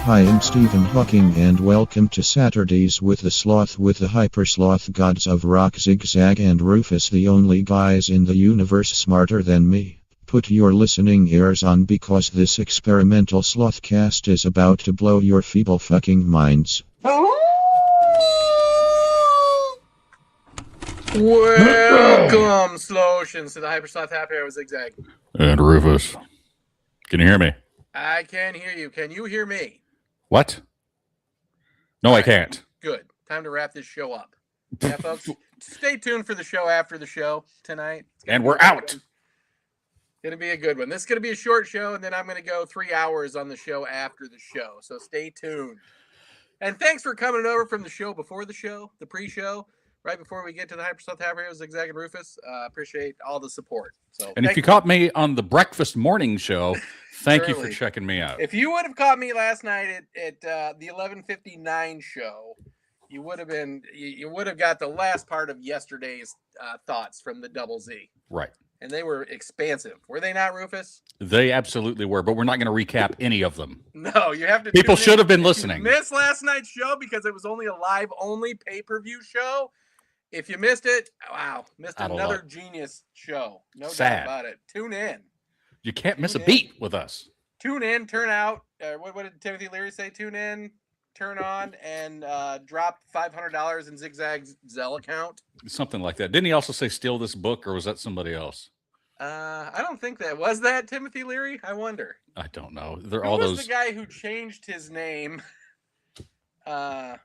Hi, I'm Stephen Hawking and welcome to Saturdays with the Sloth with the Hypersloth gods of rock, Zigzag and Rufus, the only guys in the universe smarter than me. Put your listening ears on because this experimental slothcast is about to blow your feeble fucking minds. Welcome, Slotians, to the Hypersloth Happy Hour with Zigzag. And Rufus. Can you hear me? I can hear you. Can you hear me? What? No, I can't. Good. Time to wrap this show up. Yeah, folks. Stay tuned for the show after the show tonight. And we're out. Going to be a good one. This is going to be a short show, and then I'm going to go 3 hours on the show after the show. So stay tuned. And thanks for coming over from the show before the show, the pre-show, right before we get to the Hypersloth Happy Hour with Zigzag and Rufus. Appreciate all the support. So, and if you caught me on the breakfast morning show, thank you for checking me out. If you would have caught me last night at the 11:59 show, you would have got the last part of yesterday's thoughts from the Double Z. Right. And they were expansive. Were they not, Rufus? They absolutely were, but we're not going to recap any of them. No, you have to. People should have been listening. You missed last night's show because it was only a live-only pay-per-view show. If you missed it, wow, missed another genius show. No doubt about it. Tune in. You can't miss a beat with us. Tune in, turn out. What did Timothy Leary say? Tune in, turn on, and drop $500 in Zigzag's Zelle account. Something like that. Didn't he also say steal this book, or was that somebody else? I don't think that was that Timothy Leary. I wonder. I don't know. Who was the guy who changed his name? That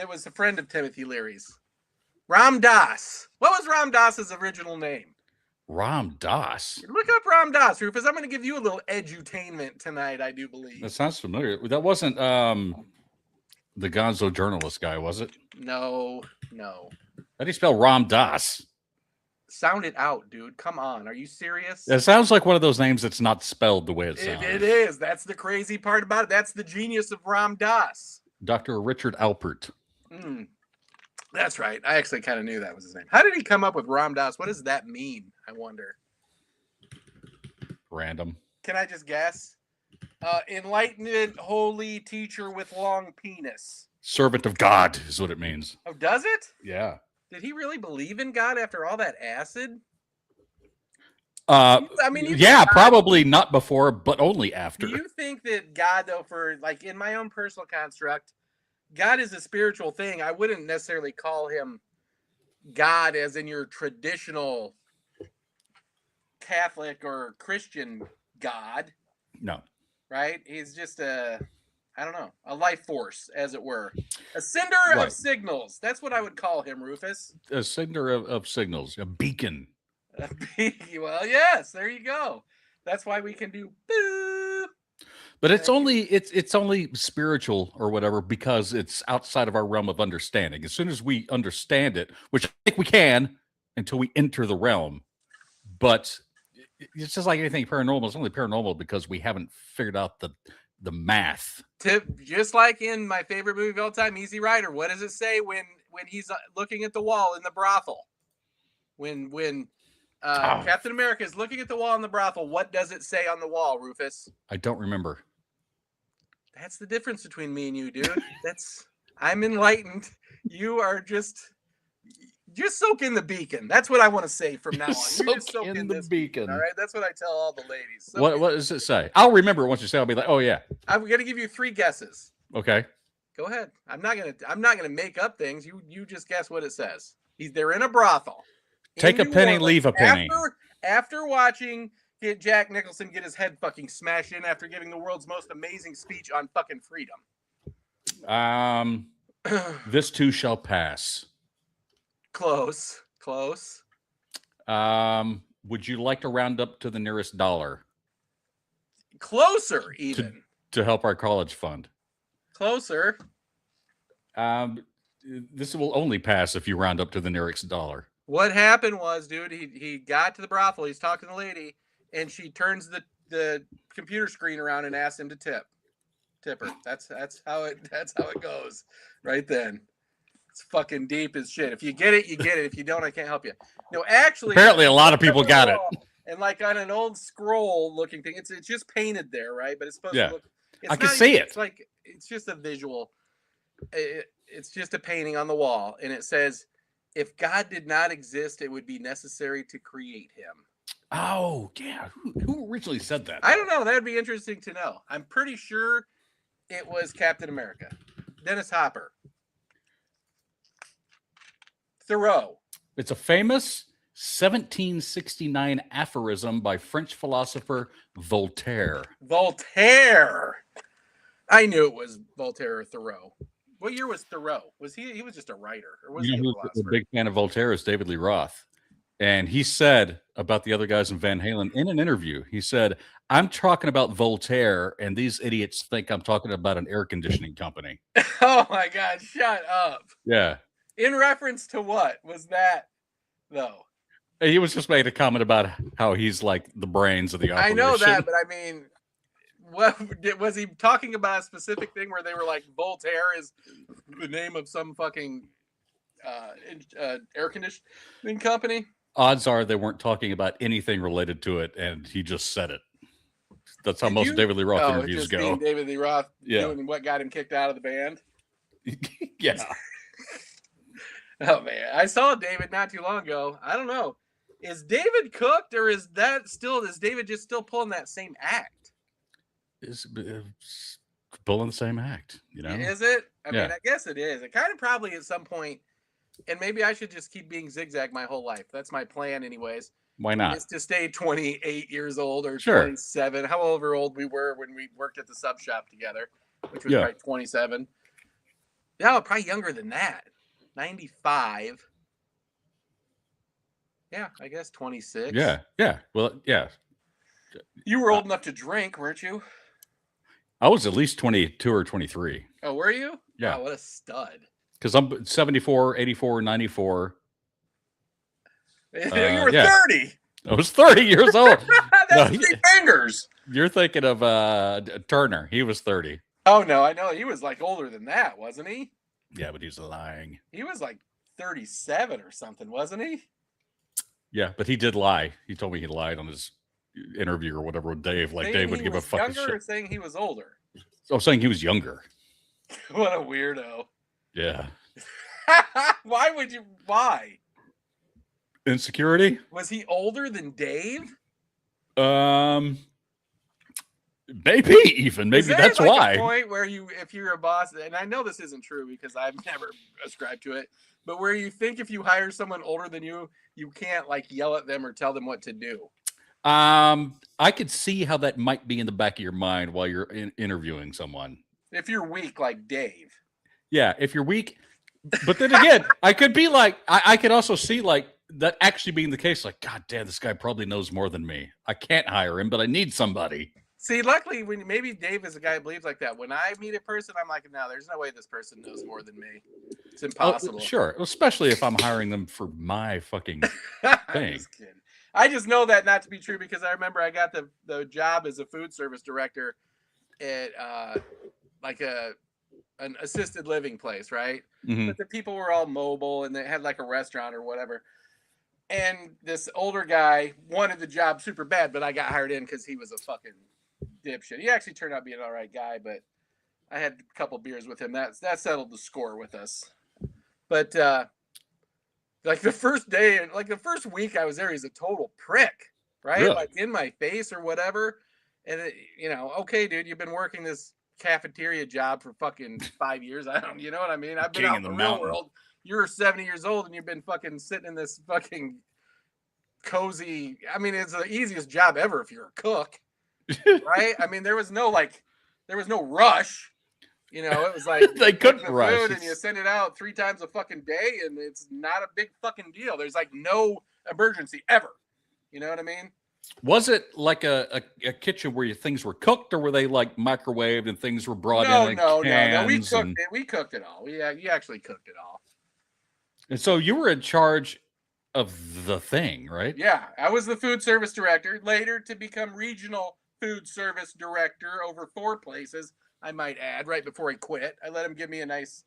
was a friend of Timothy Leary's. Ram Dass. What was Ram Dass's original name? Ram Dass. Look up Ram Dass, Rufus. I'm going to give you a little edutainment tonight, I do believe. That sounds familiar. That wasn't the Gonzo journalist guy, was it? No. How do you spell Ram Dass? Sound it out, dude. Come on. Are you serious? It sounds like one of those names that's not spelled the way it sounds. It is. That's the crazy part about it. That's the genius of Ram Dass. Dr. Richard Alpert. That's right. I actually kind of knew that was his name. How did he come up with Ram Dass? What does that mean? I wonder. Random. Can I just guess? Enlightened, holy teacher with long penis. Servant of God is what it means. Oh, does it? Yeah. Did he really believe in God after all that acid? Probably not before, but only after. Do you think that God, though, for like in my own personal construct, God is a spiritual thing? I wouldn't necessarily call him God as in your traditional Catholic or Christian God. No. Right? He's just a life force, as it were. A cinder of signals. That's what I would call him, Rufus. A cinder of signals. A beacon. Well, yes, there you go. That's why we can do boo. But it's only spiritual or whatever because it's outside of our realm of understanding. As soon as we understand it, which I think we can until we enter the realm, but It's just like anything paranormal. It's only paranormal because we haven't figured out the math. Just like in my favorite movie of all time, Easy Rider. What does it say when he's looking at the wall in the brothel? When Captain America is looking at the wall in the brothel, what does it say on the wall, Rufus? I don't remember. That's the difference between me and you, dude. I'm enlightened. You are just soak in the beacon. That's what I want to say from now on. You just soak in the beacon. All right, that's what I tell all the ladies. What does it say? I'll remember it once you say. I'll be like, oh yeah. I'm gonna give you 3 guesses. Okay. Go ahead. I'm not gonna make up things. You just guess what it says. They're in a brothel. Take a penny, leave a penny. After watching Jack Nicholson get his head fucking smashed in after giving the world's most amazing speech on fucking freedom. This too shall pass. Close. Would you like to round up to the nearest dollar? Closer, even. To help our college fund. Closer. This will only pass if you round up to the nearest dollar. What happened was, dude, he got to the brothel. He's talking to the lady, and she turns the computer screen around and asks him to tip her. That's how it goes right then. It's fucking deep as shit. If you get it, you get it. If you don't, I can't help you. No, actually, apparently a lot of people got it. And like on an old scroll looking thing, it's just painted there, right? But it's supposed to look. I can see it. It's like it's just a visual. It's just a painting on the wall, and it says, "If God did not exist, it would be necessary to create him." Oh yeah, who originally said that? I don't know. That would be interesting to know. I'm pretty sure it was Captain America, Dennis Hopper. Thoreau. It's a famous 1769 aphorism by French philosopher Voltaire. Voltaire. I knew it was Voltaire or Thoreau. What year was Thoreau? Was he was just a writer, or was he a philosopher? A big fan of Voltaire is David Lee Roth. And he said about the other guys in Van Halen in an interview, he said, "I'm talking about Voltaire, and these idiots think I'm talking about an air conditioning company." Oh my God, shut up. Yeah. In reference to what was that, though? He was just making a comment about how he's like the brains of the operation. I know that, but I mean, what was he talking about? A specific thing where they were like, Voltaire is the name of some fucking air conditioning company? Odds are they weren't talking about anything related to it, and he just said it. That's how most David Lee Roth interviews go. David Lee Roth doing what got him kicked out of the band. Yeah. Oh man, I saw David not too long ago. I don't know. Is David cooked, or is David just still pulling that same act? Is pulling the same act, you know? Is it? I mean, I guess it is. It kind of probably at some point, and maybe I should just keep being zigzag my whole life. That's my plan, anyways. Why not? Is to stay 28 years old or 27, however old we were when we worked at the sub shop together, which was probably 27. Yeah, probably younger than that. 95. Yeah, I guess 26. Yeah. Well, yeah. You were old enough to drink, weren't you? I was at least 22 or 23. Oh, were you? Yeah. Wow, what a stud. Because I'm 74, 84, 94. You were 30. I was 30 years old. That's 3 fingers. You're thinking of Turner. He was 30. Oh, no, I know. He was like older than that, wasn't he? Yeah, but he's lying. He was like 37 or something, wasn't he? Yeah, but he did lie. He told me he lied on his interview or whatever with Dave. Like, Dave would give a fucking shit. Younger or saying he was older? I was saying he was younger. What a weirdo. Yeah. Why? Insecurity? Was he older than Dave? Maybe even. Maybe that's like why. A point where if you're a boss, and I know this isn't true because I've never ascribed to it, but where you think if you hire someone older than you can't like yell at them or tell them what to do. I could see how that might be in the back of your mind while you're interviewing someone. If you're weak like Dave. Yeah, if you're weak. But then again, I could be like, I could also see like that actually being the case. Like, God damn, this guy probably knows more than me. I can't hire him, but I need somebody. See, luckily, maybe Dave is a guy who believes like that. When I meet a person, I'm like, no, there's no way this person knows more than me. It's impossible. Sure, especially if I'm hiring them for my fucking thing. I just know that not to be true because I remember I got the job as a food service director at like an assisted living place, right? Mhm. But the people were all mobile and they had like a restaurant or whatever. And this older guy wanted the job super bad, but I got hired in because he was a fucking dipshit. He actually turned out to be an all right guy, but I had a couple beers with him. That settled the score with us. But like the first day, like the first week I was there, he's a total prick, right? Really? Like in my face or whatever. And okay, dude, you've been working this cafeteria job for fucking 5 years. You know what I mean? I've been King out in in the the real mountain. world. You're 70 years old and you've been fucking sitting in this fucking cozy. I mean, it's the easiest job ever if you're a cook, right? I mean, there was no rush. It was like They couldn't the rush. food and you send it out 3 times a fucking day, and it's not a big fucking deal. There's like no emergency ever. You know what I mean? Was it like a kitchen where things were cooked, or were they like microwaved and things were brought in No. We cans? cooked it. We cooked it all. You actually cooked it all. And so you were in charge of the thing, right? Yeah, I was the food service director. Later to become regional food service director over 4 places. I might add, right before I quit. I let him give me a nice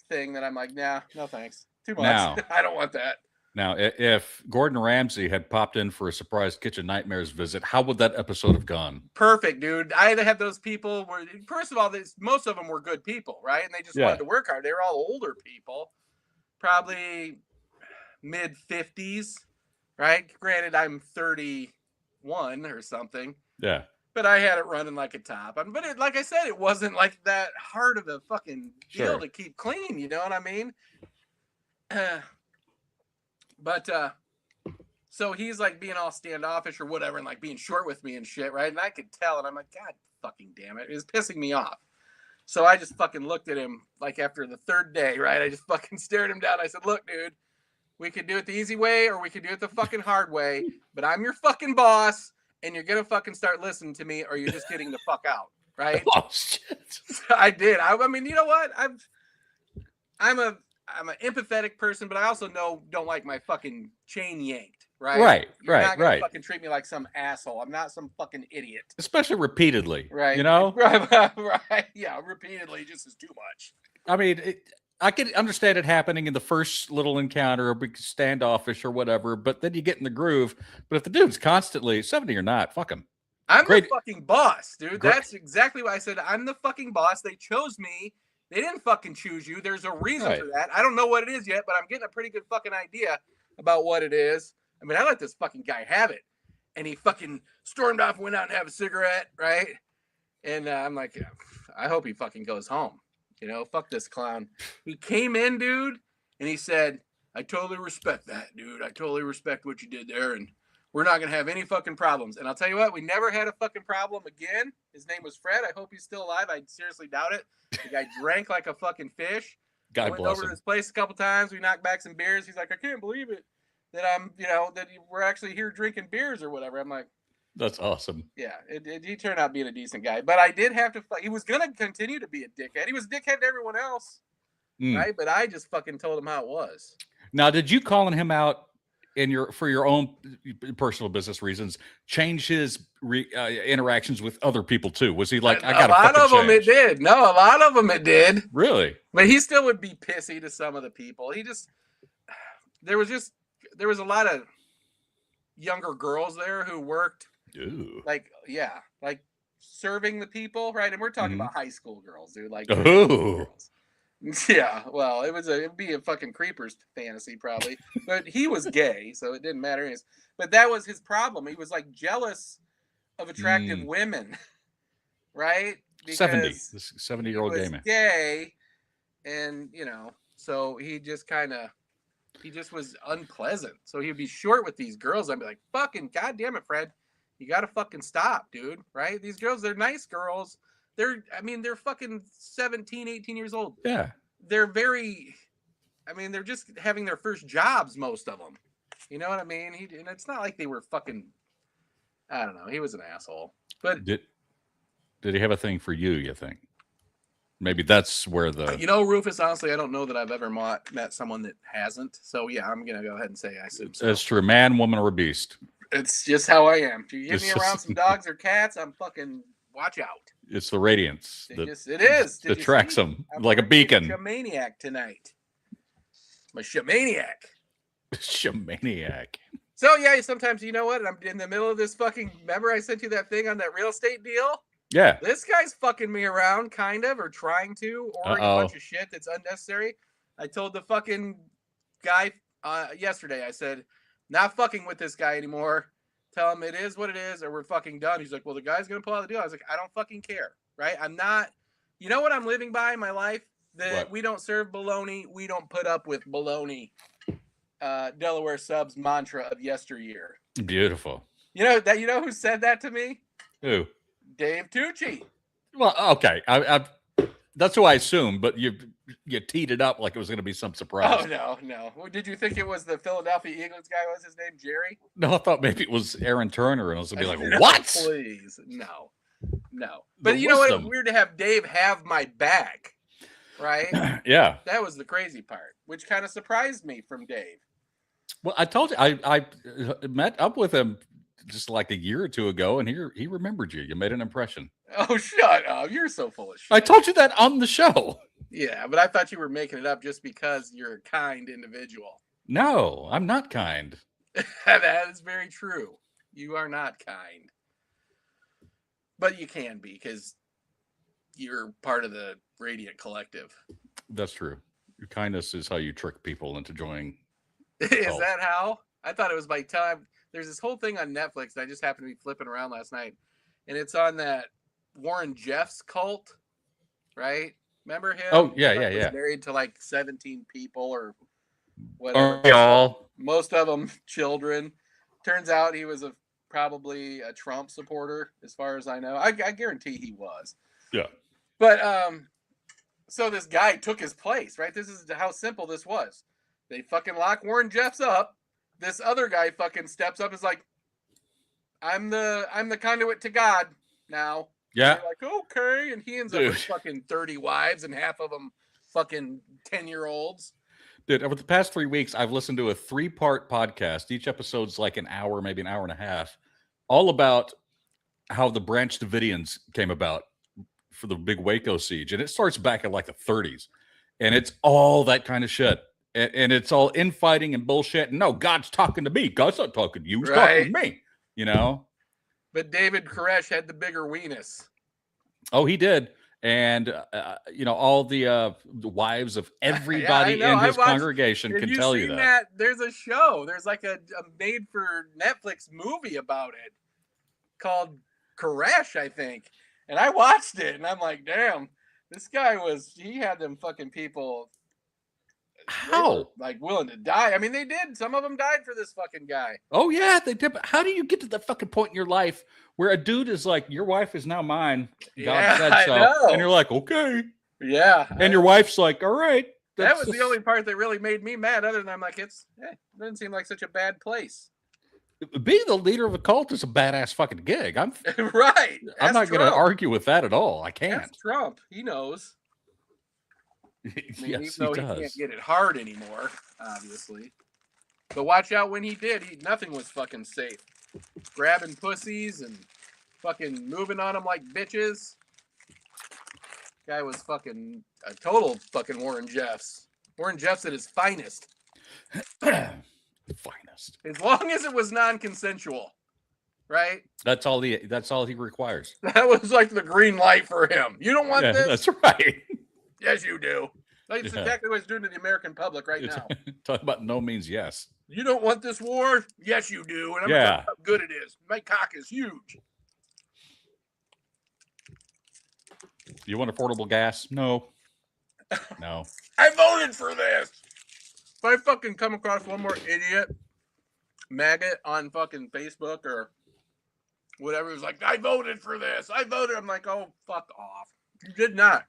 thing that I'm like, nah, no thanks. Too much. Now, I don't want that. Now, if Gordon Ramsay had popped in for a surprise Kitchen Nightmares visit, how would that episode have gone? Perfect, dude. I had those people where, first of all, most of them were good people, right? And they just wanted to work hard. They were all older people, probably mid-50s, right? Granted, I'm 31 or something. Yeah. But I had it running like a top. But like I said, it wasn't like that hard of a fucking deal to keep clean. You know what I mean? So he's like being all standoffish or whatever and like being short with me and shit, right? And I could tell, and I'm like, God fucking damn it. It was pissing me off. So I just fucking looked at him like after the 3rd day, right? I just fucking stared him down. I said, look, dude, we could do it the easy way or we could do it the fucking hard way, but I'm your fucking boss. And you're gonna fucking start listening to me, or you're just getting the fuck out, right? Oh shit! I did. I mean, you know what? I'm an empathetic person, but I also don't like my fucking chain yanked, right? You're not gonna fucking treat me like some asshole. I'm not some fucking idiot. Especially repeatedly, right? You know, right? Yeah, repeatedly just is too much. I mean, I could understand it happening in the first little encounter, a big standoffish or whatever, but then you get in the groove. But if the dude's constantly 70 or not, fuck him. I'm the fucking boss, dude. That's exactly why I said I'm the fucking boss. They chose me. They didn't fucking choose you. There's a reason for that. I don't know what it is yet, but I'm getting a pretty good fucking idea about what it is. I mean, I let this fucking guy have it. And he fucking stormed off and went out and have a cigarette, right? And I'm like, I hope he fucking goes home. Fuck this clown. He came in, dude, and he said, I totally respect that, dude. I totally respect what you did there, and we're not going to have any fucking problems. And I'll tell you what, we never had a fucking problem again. His name was Fred. I hope he's still alive. I seriously doubt it. The guy drank like a fucking fish. God went bless over him. to his place a couple times. We knocked back some beers. He's like, I can't believe it that that we're actually here drinking beers or whatever. I'm like, that's awesome. Yeah, he turned out being a decent guy, but I did have to. He was gonna continue to be a dickhead. He was a dickhead to everyone else, right? But I just fucking told him how it was. Now, did you calling him out for your own personal business reasons change his interactions with other people too? Was he like, I got a lot of them? It did. No, a lot of them it did. Really? But he still would be pissy to some of the people. There was a lot of younger girls there who worked. Ooh. Like serving the people, right? And we're talking about high school girls, dude. Like, girls. Yeah, well, it'd be a fucking creeper's fantasy probably, but he was gay, so it didn't matter. But that was his problem. He was like jealous of attractive women, right? Because 70-year-old gay man. Gay, and so he just was unpleasant. So he'd be short with these girls. I'd be like, fucking goddamn it, Fred. You got to fucking stop, dude. Right? These girls, they're nice girls. They're fucking 17, 18 years old. Yeah. They're they're just having their first jobs, most of them. You know what I mean? And it's not like they were fucking, I don't know. He was an asshole. But did he have a thing for you think? Maybe that's where the You know, Rufus, honestly, I don't know that I've ever met someone that hasn't. So, yeah, I'm going to go ahead and say I assume so. That's true. Man, woman, or beast. It's just how I am. If you get It's me just- around some dogs or cats, I'm fucking watch out. It's the radiance It that is. that tracks see? them I'm like a fucking beacon. Shamaniac tonight. I'm a shamaniac. Shamaniac. So, yeah, sometimes, you know what? I'm in the middle of this fucking... Remember I sent you that thing on that real estate deal? Yeah. This guy's fucking me around, kind of, or trying to, or a bunch of shit that's unnecessary. I told the fucking guy yesterday, I said, not fucking with this guy anymore. Tell him it is what it is, or we're fucking done. He's like, well, the guy's going to pull out the deal. I was like, I don't fucking care, right? I'm not, you know what I'm living by in my life? That we don't serve baloney. We don't put up with baloney. Delaware Subs mantra of yesteryear. Beautiful. You know who said that to me? Who? Dave Tucci. Well, okay. I that's who I assumed, but you teed it up like it was going to be some surprise. Oh, no. Did you think it was the Philadelphia Eagles guy? What's his name? Jerry? No, I thought maybe it was Aaron Turner, and I was going to be like, what? Please. No. But you know what? It was weird to have Dave have my back, right? Yeah. That was the crazy part, which kind of surprised me from Dave. Well, I told you, I met up with him just like a year or two ago, and he remembered you. You made an impression. Oh, shut up. You're so full of shit. I told you that on the show. Yeah, but I thought you were making it up just because you're a kind individual. No, I'm not kind. That is very true. You are not kind. But you can be because you're part of the Radiant Collective. That's true. Your kindness is how you trick people into joining. Is that how? I thought it was by time. There's this whole thing on Netflix that I just happened to be flipping around last night. And it's on that Warren Jeffs cult, right? Remember him? Oh, yeah. Married to like 17 people or whatever. Y'all. Most of them children. Turns out he was probably a Trump supporter, as far as I know. I guarantee he was. Yeah. But so this guy took his place, right? This is how simple this was. They fucking lock Warren Jeffs up. This other guy fucking steps up and is like, I'm the conduit to God now. Yeah. Like, okay. And he ends up with fucking 30 wives and half of them fucking 10-year-olds. Dude, over the past 3 weeks, I've listened to a 3-part podcast. Each episode's like an hour, maybe an hour and a half, all about how the Branch Davidians came about for the big Waco siege. And it starts back in like the 30s. And it's all that kind of shit. And it's all infighting and bullshit. And no, God's talking to me. God's not talking to you. He's talking to me. You know? But David Koresh had the bigger weenus. Oh, he did. And, all the wives of everybody in his congregation can tell you that. There's a show. There's like a made-for-Netflix movie about it called Koresh, I think. And I watched it, and I'm like, damn, this guy he had them fucking people... How? Like willing to die. I mean, they did. Some of them died for this fucking guy. Oh, yeah, they did. But how do you get to the fucking point in your life where a dude is like, your wife is now mine. God said so. Know. And you're like, okay. Yeah. And your wife's like, all right. That was the only part that really made me mad. Other than I'm like, it doesn't seem like such a bad place. Being the leader of a cult is a badass fucking gig. I'm right. I'm not going to argue with that at all. I can't. That's Trump. He knows. Yes, even he though does. He can't get it hard anymore, obviously. But watch out when he did. Nothing was fucking safe. Grabbing pussies and fucking moving on them like bitches. Guy was fucking a total fucking Warren Jeffs. Warren Jeffs at his finest. Finest. As long as it was non-consensual, right? That's all he requires. That was like the green light for him. You don't want this? That's right. Yes, you do. That's exactly what he's doing to the American public right now. Talk about no means yes. You don't want this war? Yes, you do. And I'm going to tell you how good it is. My cock is huge. You want affordable gas? No. No. I voted for this. If I fucking come across one more idiot maggot on fucking Facebook or whatever, who's like, I voted for this. I voted. I'm like, oh, fuck off. You did not.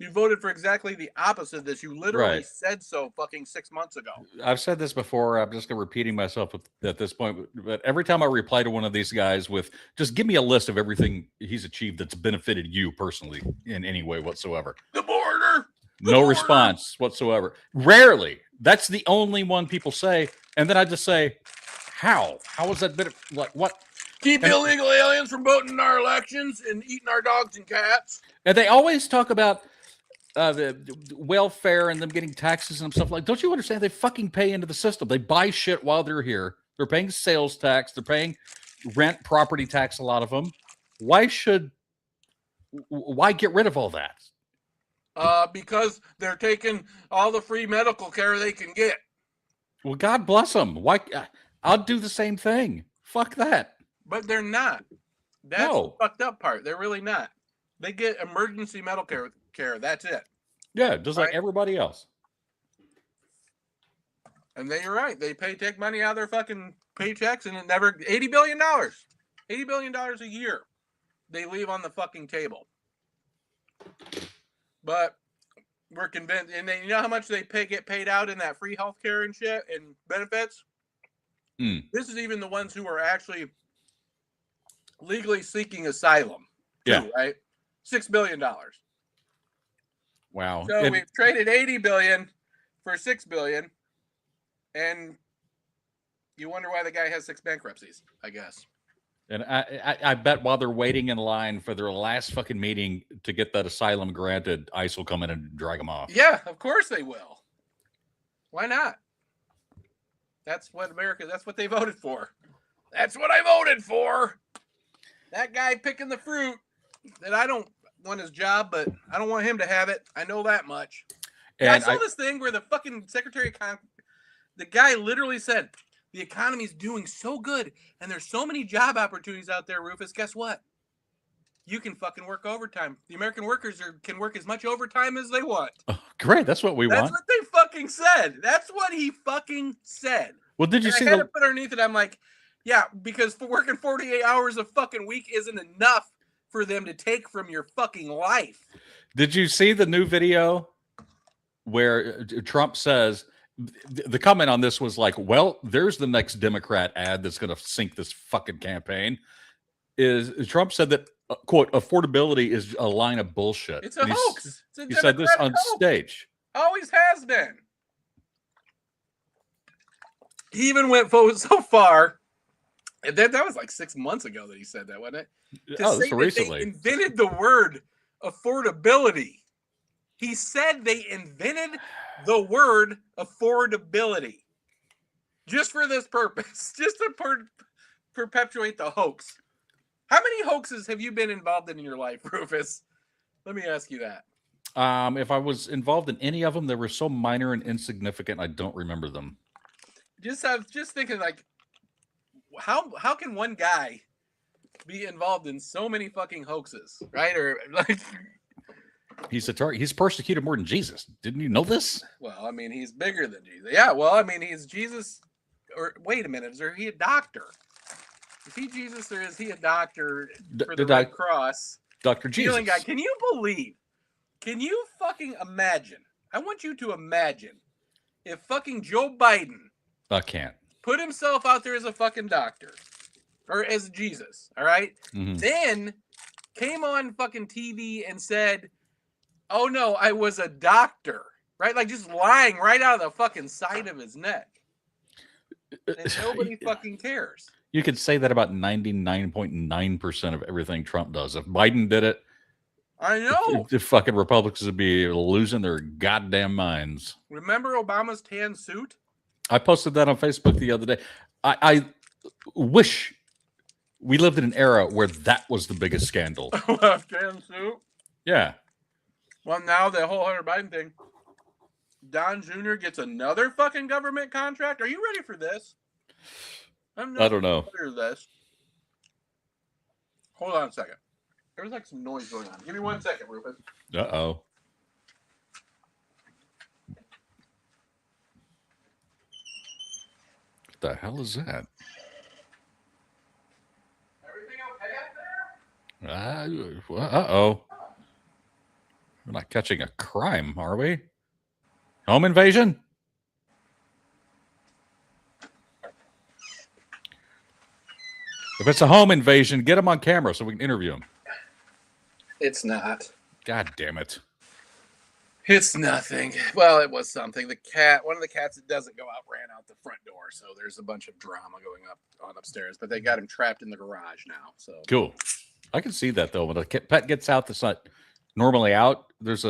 You voted for exactly the opposite of this. You literally Right. said so fucking 6 months ago. I've said this before. I'm just repeating myself at this point. But every time I reply to one of these guys with, just give me a list of everything he's achieved that's benefited you personally in any way whatsoever. The border. No response whatsoever. Rarely. That's the only one people say. And then I just say, how? How is that been like what? Keep illegal aliens from voting in our elections and eating our dogs and cats. And they always talk about the welfare and them getting taxes and stuff like. Don't you understand? They fucking pay into the system. They buy shit while they're here. They're paying sales tax. They're paying rent, property tax. A lot of them. Why get rid of all that? Because they're taking all the free medical care they can get. Well, God bless them. Why? I'll do the same thing. Fuck that. But they're not. That's the fucked up part. They're really not. They get emergency medical care. That's it. Yeah, just like everybody else. And then you're right. They take money out of their fucking paychecks and it never $80 billion. $80 billion a year they leave on the fucking table. But we're convinced, and you know how much they get paid out in that free healthcare and shit and benefits? This is even the ones who are actually legally seeking asylum. Yeah. Too, right? $6 billion. Wow. So we've traded $80 billion for $6 billion. And you wonder why the guy has 6 bankruptcies, I guess. And I bet while they're waiting in line for their last fucking meeting to get that asylum granted, ICE will come in and drag them off. Yeah, of course they will. Why not? That's what they voted for. That's what I voted for. That guy picking the fruit that I don't want his job, but I don't want him to have it. I know that much. And I saw this thing where the fucking Secretary of the guy literally said, the economy's doing so good and there's so many job opportunities out there, Rufus. Guess what? You can fucking work overtime. The American workers can work as much overtime as they want. Oh, great. That's what we want. That's what they fucking said. That's what he fucking said. Well, did you see I had to put underneath it? I'm like, yeah, because for working 48 hours a fucking week isn't enough for them to take from your fucking life. Did you see the new video where Trump says, the comment on this was like, well, there's the next Democrat ad that's going to sink this fucking campaign. Is Trump said that, quote, affordability is a line of bullshit. It's a hoax. He said this on stage. Always has been. He even went so far, and that was like 6 months ago that he said that, wasn't it? To say that recently. They invented the word affordability. He said they invented the word affordability just for this purpose, just to perpetuate the hoax. How many hoaxes have you been involved in your life, Rufus? Let me ask you that. If I was involved in any of them, they were so minor and insignificant, I don't remember them. Just thinking, like, how can one guy be involved in so many fucking hoaxes, right? Or like, he's persecuted more than Jesus. Didn't you know this? Well, I mean, he's bigger than Jesus. Yeah, well, I mean, he's Jesus. Or wait a minute, is he a doctor? Is he Jesus or is he a doctor for the Red Cross? Dr. Jesus. Guy, can you believe? Can you fucking imagine? I want you to imagine if fucking Joe Biden can't put himself out there as a fucking doctor or as Jesus, all right? Mm-hmm. Then came on fucking TV and said, oh no, I was a doctor, right? Like just lying right out of the fucking side of his neck. And nobody fucking cares. You could say that about 99.9% of everything Trump does. If Biden did it, I know. If fucking Republicans would be losing their goddamn minds. Remember Obama's tan suit? I posted that on Facebook the other day. I wish we lived in an era where that was the biggest scandal. Tan suit? Yeah. Well, now the whole Hunter Biden thing. Don Jr. gets another fucking government contract. Are you ready for this? I don't know. This. Hold on a second. There's like some noise going on. Give me 1 second, Rufus. Uh-oh. What the hell is that? Everything okay up there? Uh-oh. We're not catching a crime, are we? Home invasion? If it's a home invasion, get them on camera so we can interview them. It's not. God damn it. It's nothing. Well, it was something. The cat, one of the cats that doesn't go out, ran out the front door. So there's a bunch of drama going on upstairs. But they got him trapped in the garage now. So cool. I can see that though. When a pet gets out that's not normally out, there's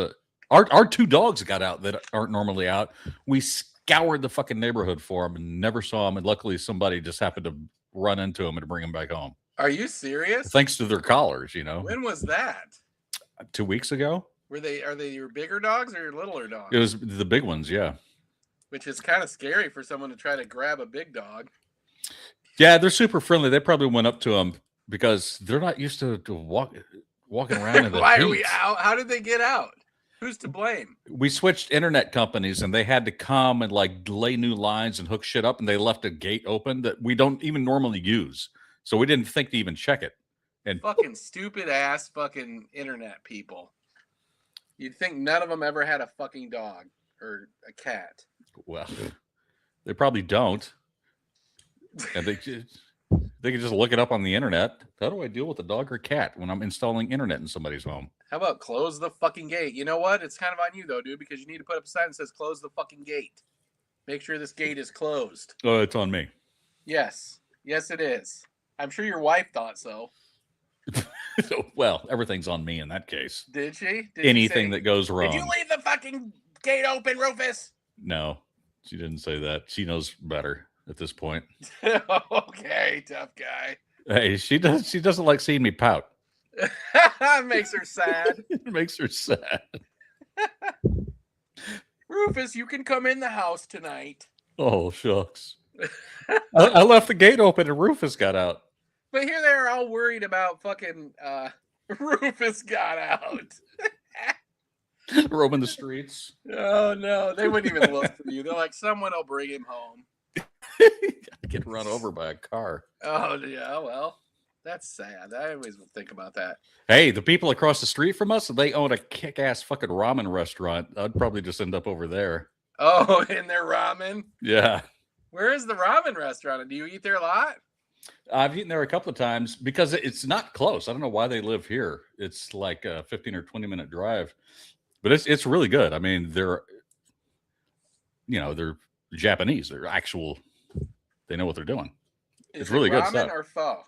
our two dogs got out that aren't normally out. We scoured the fucking neighborhood for them and never saw them. And luckily, somebody just happened to run into them and bring them back home. Are you serious? Thanks to their collars, you know. When was that? 2 weeks ago. Are they your bigger dogs or your littler dogs? It was the big ones, yeah. Which is kind of scary for someone to try to grab a big dog. Yeah, they're super friendly. They probably went up to them because they're not used to walking around in the Why heat. are we out? How did they get out? Who's to blame? We switched internet companies and they had to come and like lay new lines and hook shit up, and they left a gate open that we don't even normally use. So we didn't think to even check it. And fucking stupid ass fucking internet people. You'd think none of them ever had a fucking dog or a cat. Well, they probably don't. And they can just look it up on the internet. How do I deal with a dog or cat when I'm installing internet in somebody's home? How about close the fucking gate? You know what? It's kind of on you though, dude, because you need to put up a sign that says close the fucking gate. Make sure this gate is closed. Oh, it's on me. Yes. Yes, it is. I'm sure your wife thought so. Well, everything's on me in that case. Did she? Did Anything that goes wrong. Did you leave the fucking gate open, Rufus? No, she didn't say that. She knows better at this point. Okay, tough guy. Hey, she doesn't like seeing me pout. Makes her sad. It makes her sad. Rufus, you can come in the house tonight. Oh, shucks. I left the gate open and Rufus got out. But here they're all worried about fucking Rufus got out. Roaming the streets. Oh, no. They wouldn't even look for you. They're like, someone will bring him home. Get run over by a car. Oh, yeah. Well, that's sad. I always would think about that. Hey, the people across the street from us, they own a kick-ass fucking ramen restaurant. I'd probably just end up over there. Oh, in their ramen? Yeah. Where is the ramen restaurant? Do you eat there a lot? I've eaten there a couple of times because it's not close. I don't know why they live here. It's like a 15 or 20-minute drive, but it's really good. I mean, they're Japanese. They're actual. They know what they're doing. It's really good stuff. Ramen or pho?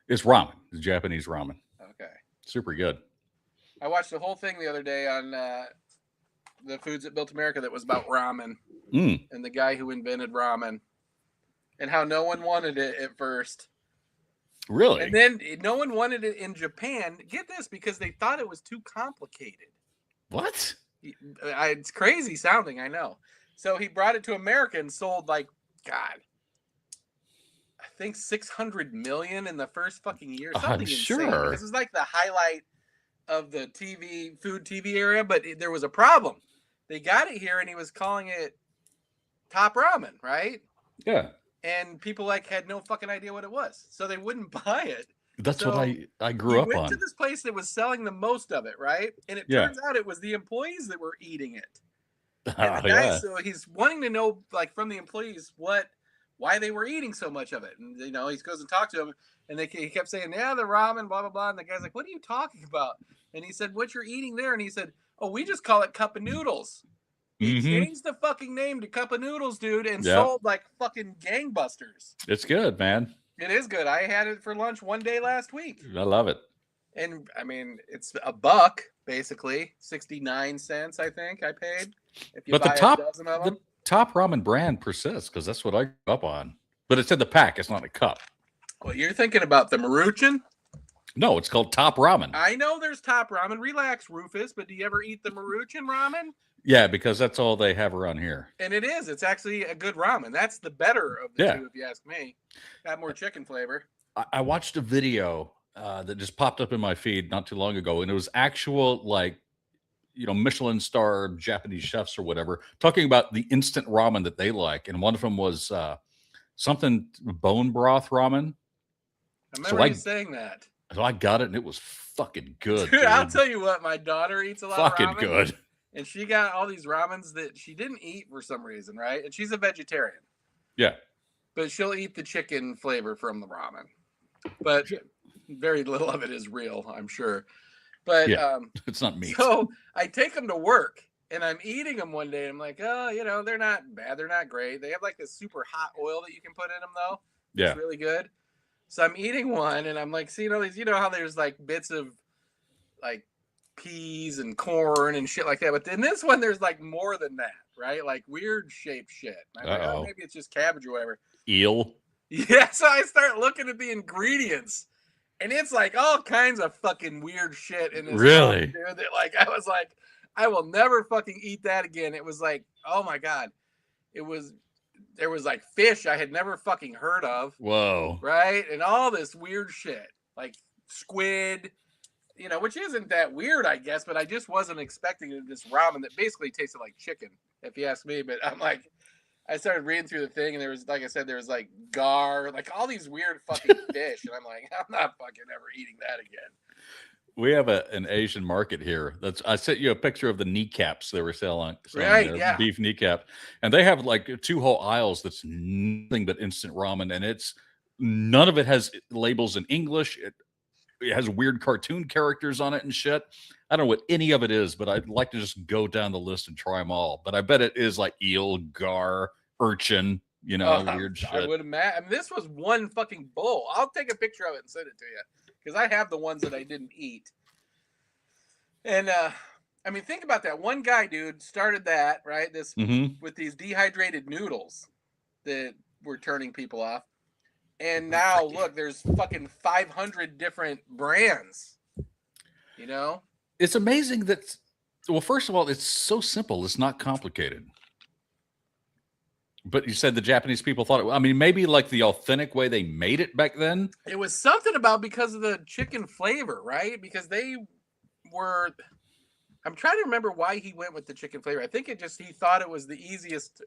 It's ramen. It's Japanese ramen. Okay. Super good. I watched the whole thing the other day on the Foods That Built America that was about ramen and the guy who invented ramen and how no one wanted it at first. Really? And then no one wanted it in Japan. Get this, because they thought it was too complicated. What? It's crazy sounding, I know. So he brought it to America and sold like, God, I think 600 million in the first fucking year. Something insane. Sure. This is like the highlight of the food TV area, but there was a problem. They got it here and he was calling it Top Ramen, right? Yeah. And people had no fucking idea what it was. So they wouldn't buy it. That's so what I grew up on. He went to this place that was selling the most of it, right? And it turns out it was the employees that were eating it. And the guy, so he's wanting to know, from the employees, why they were eating so much of it. And, he goes and talks to them, and he kept saying, yeah, the ramen, blah, blah, blah. And the guy's like, what are you talking about? And he said, what you're eating there? And he said, oh, we just call it cup of noodles. He changed the fucking name to Cup of Noodles, dude, and sold like fucking gangbusters. It's good, man. It is good. I had it for lunch one day last week. I love it. And I mean, it's $1, basically. 69 cents, I think I paid. If you buy a dozen of them. The top ramen brand persists because that's what I grew up on. But it's in the pack. It's not a cup. Well, you're thinking about the Maruchan? No, it's called Top Ramen. I know there's Top Ramen. Relax, Rufus. But do you ever eat the Maruchan ramen? Yeah, because that's all they have around here. And it is. It's actually a good ramen. That's the better of the two, if you ask me. Got more chicken flavor. I watched a video that just popped up in my feed not too long ago, and it was actual, Michelin star Japanese chefs or whatever, talking about the instant ramen that they like. And one of them was something bone broth ramen. I remember you saying that. So I got it, and it was fucking good. Dude, I'll tell you what, my daughter eats a lot of fucking ramen. good. And she got all these ramens that she didn't eat for some reason, right? And she's a vegetarian. Yeah. But she'll eat the chicken flavor from the ramen. But very little of it is real, I'm sure. But yeah, it's not meat. So I take them to work, and I'm eating them one day. And I'm like, oh, you know, they're not bad. They're not great. They have like this super hot oil that you can put in them, though. Yeah. It's really good. So I'm eating one, and I'm like, seeing all these, you know how there's like bits of like peas and corn and shit like that. But in this one, there's like more than that, right? Like weird shaped shit. And I'm like, oh, maybe it's just cabbage or whatever. Eel. Yeah, so I start looking at the ingredients, and it's like all kinds of fucking weird shit in this. Really? Dude, that, like, I was like, I will never fucking eat that again. It was like, oh my God. There was like fish I had never fucking heard of. Whoa. Right? And all this weird shit, like squid, you know, which isn't that weird, I guess, but I just wasn't expecting this ramen that basically tasted like chicken, if you ask me. But I'm like, I started reading through the thing, and there was, like I said, there was like gar, like all these weird fucking fish. And I'm like, I'm not fucking ever eating that again. We have an Asian market here. I sent you a picture of the kneecaps they were selling right, there, yeah. beef kneecap. And they have like 2 whole aisles that's nothing but instant ramen. And none of it has labels in English. It has weird cartoon characters on it and shit. I don't know what any of it is, but I'd like to just go down the list and try them all. But I bet it is like eel, gar, urchin, you know, weird shit. I would imagine. I mean, this was one fucking bowl. I'll take a picture of it and send it to you, because I have the ones that I didn't eat. And I mean, think about that. One guy, dude, started that, right? This with these dehydrated noodles that were turning people off. And now look, there's fucking 500 different brands. You know? It's amazing that, well, first of all, it's so simple. It's not complicated. But you said the Japanese people thought it, I mean, maybe like the authentic way they made it back then. It was something about because of the chicken flavor, right? Because they were, I'm trying to remember why he went with the chicken flavor. I think he thought it was the easiest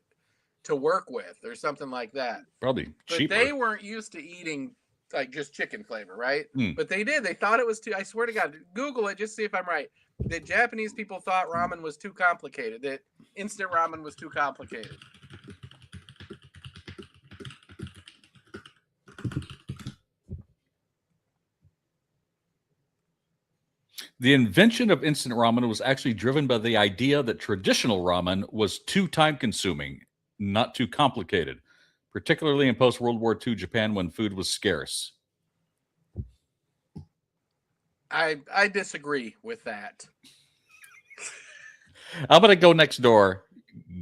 to work with or something like that. Probably cheaper. But they weren't used to eating like just chicken flavor, right? But they did. They thought it was too, I swear to God, Google it, just see if I'm right. That Japanese people thought ramen was too complicated, that instant ramen was too complicated. The invention of instant ramen was actually driven by the idea that traditional ramen was too time-consuming, not too complicated, particularly in post-World War II Japan when food was scarce. I disagree with that. I'm going to go next door,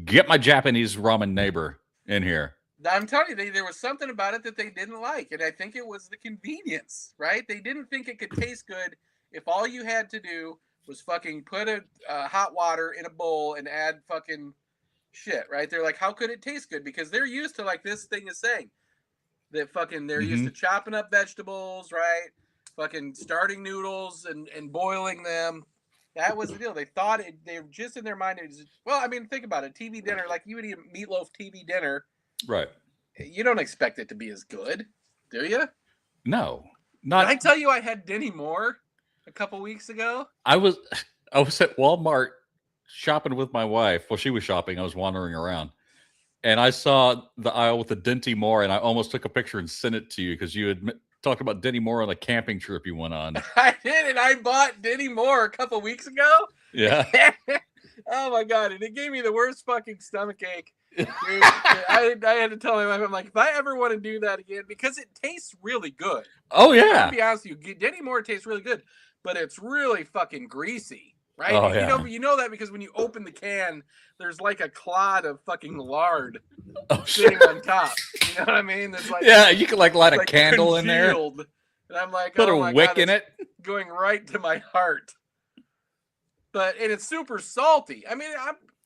get my Japanese ramen neighbor in here. I'm telling you, there was something about it that they didn't like, and I think it was the convenience, right? They didn't think it could taste good if all you had to do was fucking put a hot water in a bowl and add fucking shit, right? They're like, how could it taste good? Because they're used to, like this thing is saying, that fucking they're used to chopping up vegetables, right? Fucking starting noodles and boiling them. That was the deal. They thought they were just in their mind. It was, well, I mean, think about it. TV dinner, like you would eat a meatloaf TV dinner. Right. You don't expect it to be as good, do you? No. Not. Did I tell you I had Dinty Moore a couple weeks ago? I was at Walmart shopping with my wife. Well, she was shopping. I was wandering around. And I saw the aisle with the Dinty Moore, and I almost took a picture and sent it to you because you had talked about Dinty Moore on a camping trip you went on. I did, and I bought Dinty Moore a couple weeks ago. Yeah. Oh my God, and it gave me the worst fucking stomach ache. Dude, I had to tell my wife, I'm like, if I ever want to do that again, because it tastes really good. Oh yeah. To be honest with you, Dinty Moore tastes really good, but it's really fucking greasy, right? Oh, yeah. You know that because when you open the can, there's like a clod of fucking lard sitting on top. You know what I mean? It's like, yeah, you could like light a candle in there. And I'm like, put a wick in it, going right to my heart. And it's super salty. I mean,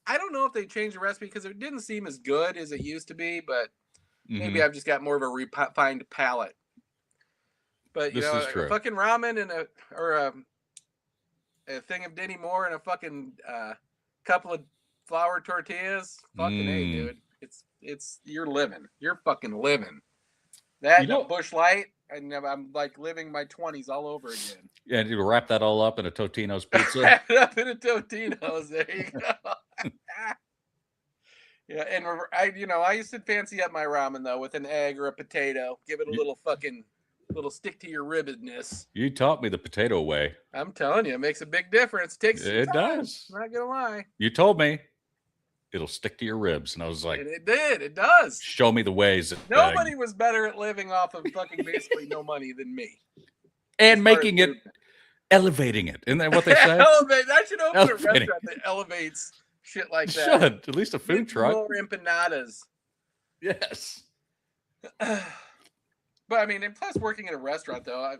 I don't know if they changed the recipe because it didn't seem as good as it used to be, but maybe I've just got more of a refined palate. But you know, a fucking ramen and a thing of Dinty Moore and a fucking couple of flour tortillas. Fucking hey, dude. It's you're living. You're fucking living. That Bush Light. I'm like living my 20s all over again. And you wrap that all up in a Totino's pizza. Wrap it up in a Totino's. There you go. Yeah, and I used to fancy up my ramen though with an egg or a potato. Give it a little stick to your ribbedness. You taught me the potato way. I'm telling you, it makes a big difference. It does. I'm not gonna lie. You told me it'll stick to your ribs, and I was like, and it did. It does. Show me the ways. Nobody was better at living off of fucking basically no money than me. And making it, elevating it. Isn't that what they say? Elevate. I should open a restaurant that elevates shit like that. Should. At least a food truck. More empanadas. Yes. But I mean, and plus working in a restaurant though,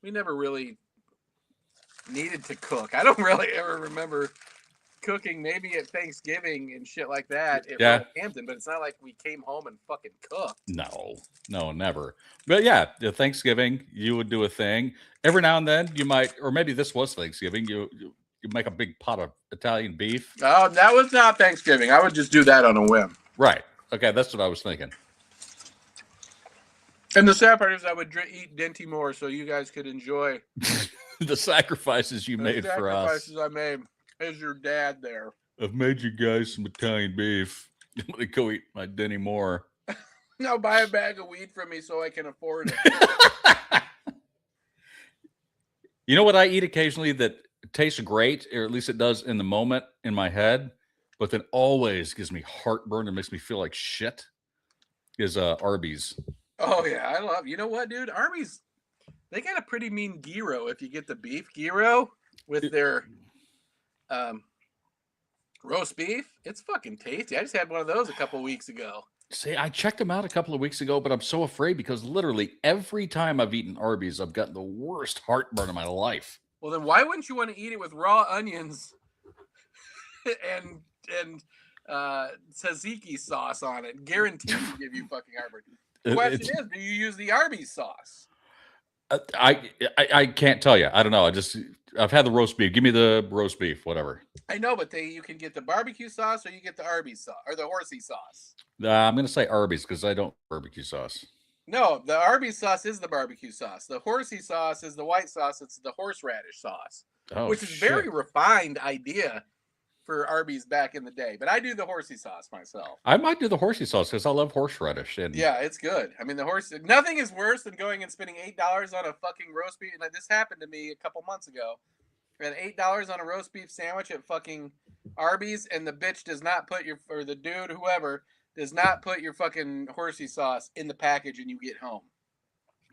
we never really needed to cook. I don't really ever remember cooking, maybe at Thanksgiving and shit like that at Hampton, but it's not like we came home and fucking cooked. No, never. But yeah, Thanksgiving, you would do a thing. Every now and then you might, or maybe this was Thanksgiving, you make a big pot of Italian beef. Oh, that was not Thanksgiving. I would just do that on a whim. Right. Okay, that's what I was thinking. And the sad part is I would eat Dinty Moore so you guys could enjoy the sacrifices you made for us. The sacrifices I made as your dad there. I've made you guys some Italian beef. I'm going to go eat my Dinty Moore. Now buy a bag of weed from me so I can afford it. You know what I eat occasionally that tastes great, or at least it does in the moment in my head, but then always gives me heartburn and makes me feel like shit, is Arby's. Oh, yeah. I love, you know what, dude? Arby's, they got a pretty mean gyro if you get the beef gyro with their roast beef. It's fucking tasty. I just had one of those a couple weeks ago. See, I checked them out a couple of weeks ago, but I'm so afraid because literally every time I've eaten Arby's, I've gotten the worst heartburn of my life. Well, then why wouldn't you want to eat it with raw onions and tzatziki sauce on it? Guaranteed to give you fucking heartburn. The question is, do you use the Arby's sauce? I can't tell you. I don't know. I've had the roast beef. Give me the roast beef, whatever. I know, but you can get the barbecue sauce or you get the Arby's sauce or the horsey sauce. I'm going to say Arby's because I don't barbecue sauce. No, the Arby's sauce is the barbecue sauce. The horsey sauce is the white sauce. It's the horseradish sauce, which is very refined idea for Arby's back in the day. But I do the horsey sauce myself. I might do the horsey sauce because I love horseradish. And yeah, it's good. I mean, nothing is worse than going and spending $8 on a fucking roast beef. And this happened to me a couple months ago. I had $8 on a roast beef sandwich at fucking Arby's, and the bitch does not put or the dude, whoever, does not put your fucking horsey sauce in the package and you get home.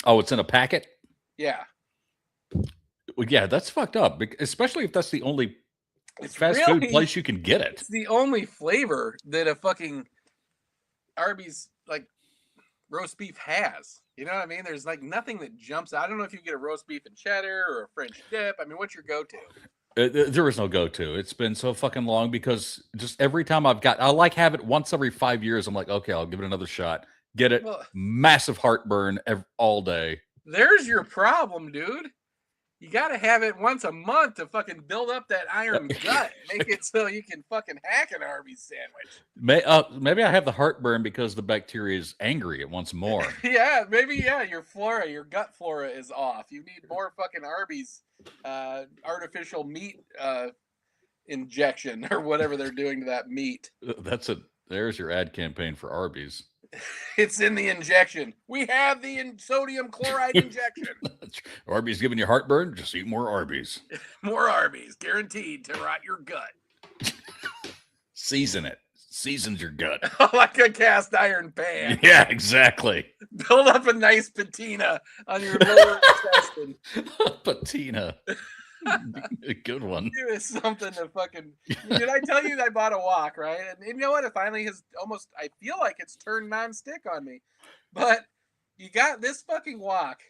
Oh, it's in a packet? Yeah. Well, yeah, that's fucked up, especially if that's the only fast food place you can get it. It's the only flavor that a fucking Arby's like roast beef has. You know what I mean? There's like nothing that jumps out. I don't know if you get a roast beef and cheddar or a French dip. I mean, what's your go-to? There is no go-to. It's been so fucking long because just every time I like have it once every 5 years. I'm like, okay, I'll give it another shot. Get it. Well, massive heartburn all day. There's your problem, dude. You got to have it once a month to fucking build up that iron gut. Make it so you can fucking hack an Arby's sandwich. Maybe I have the heartburn because the bacteria is angry. It wants more. Yeah, maybe, your gut flora is off. You need more fucking Arby's artificial meat injection or whatever they're doing to that meat. There's your ad campaign for Arby's. It's in the injection. We have the sodium chloride injection. Arby's giving you heartburn? Just eat more Arby's. More Arby's. Guaranteed to rot your gut. Season it. Seasons your gut. Like a cast iron pan. Yeah, exactly. Build up a nice patina on your lower intestine. Patina. A good one. It was something to fucking. Did I tell you I bought a wok, right? And you know what? It finally has almost. I feel like it's turned non-stick on me. But you got this fucking wok.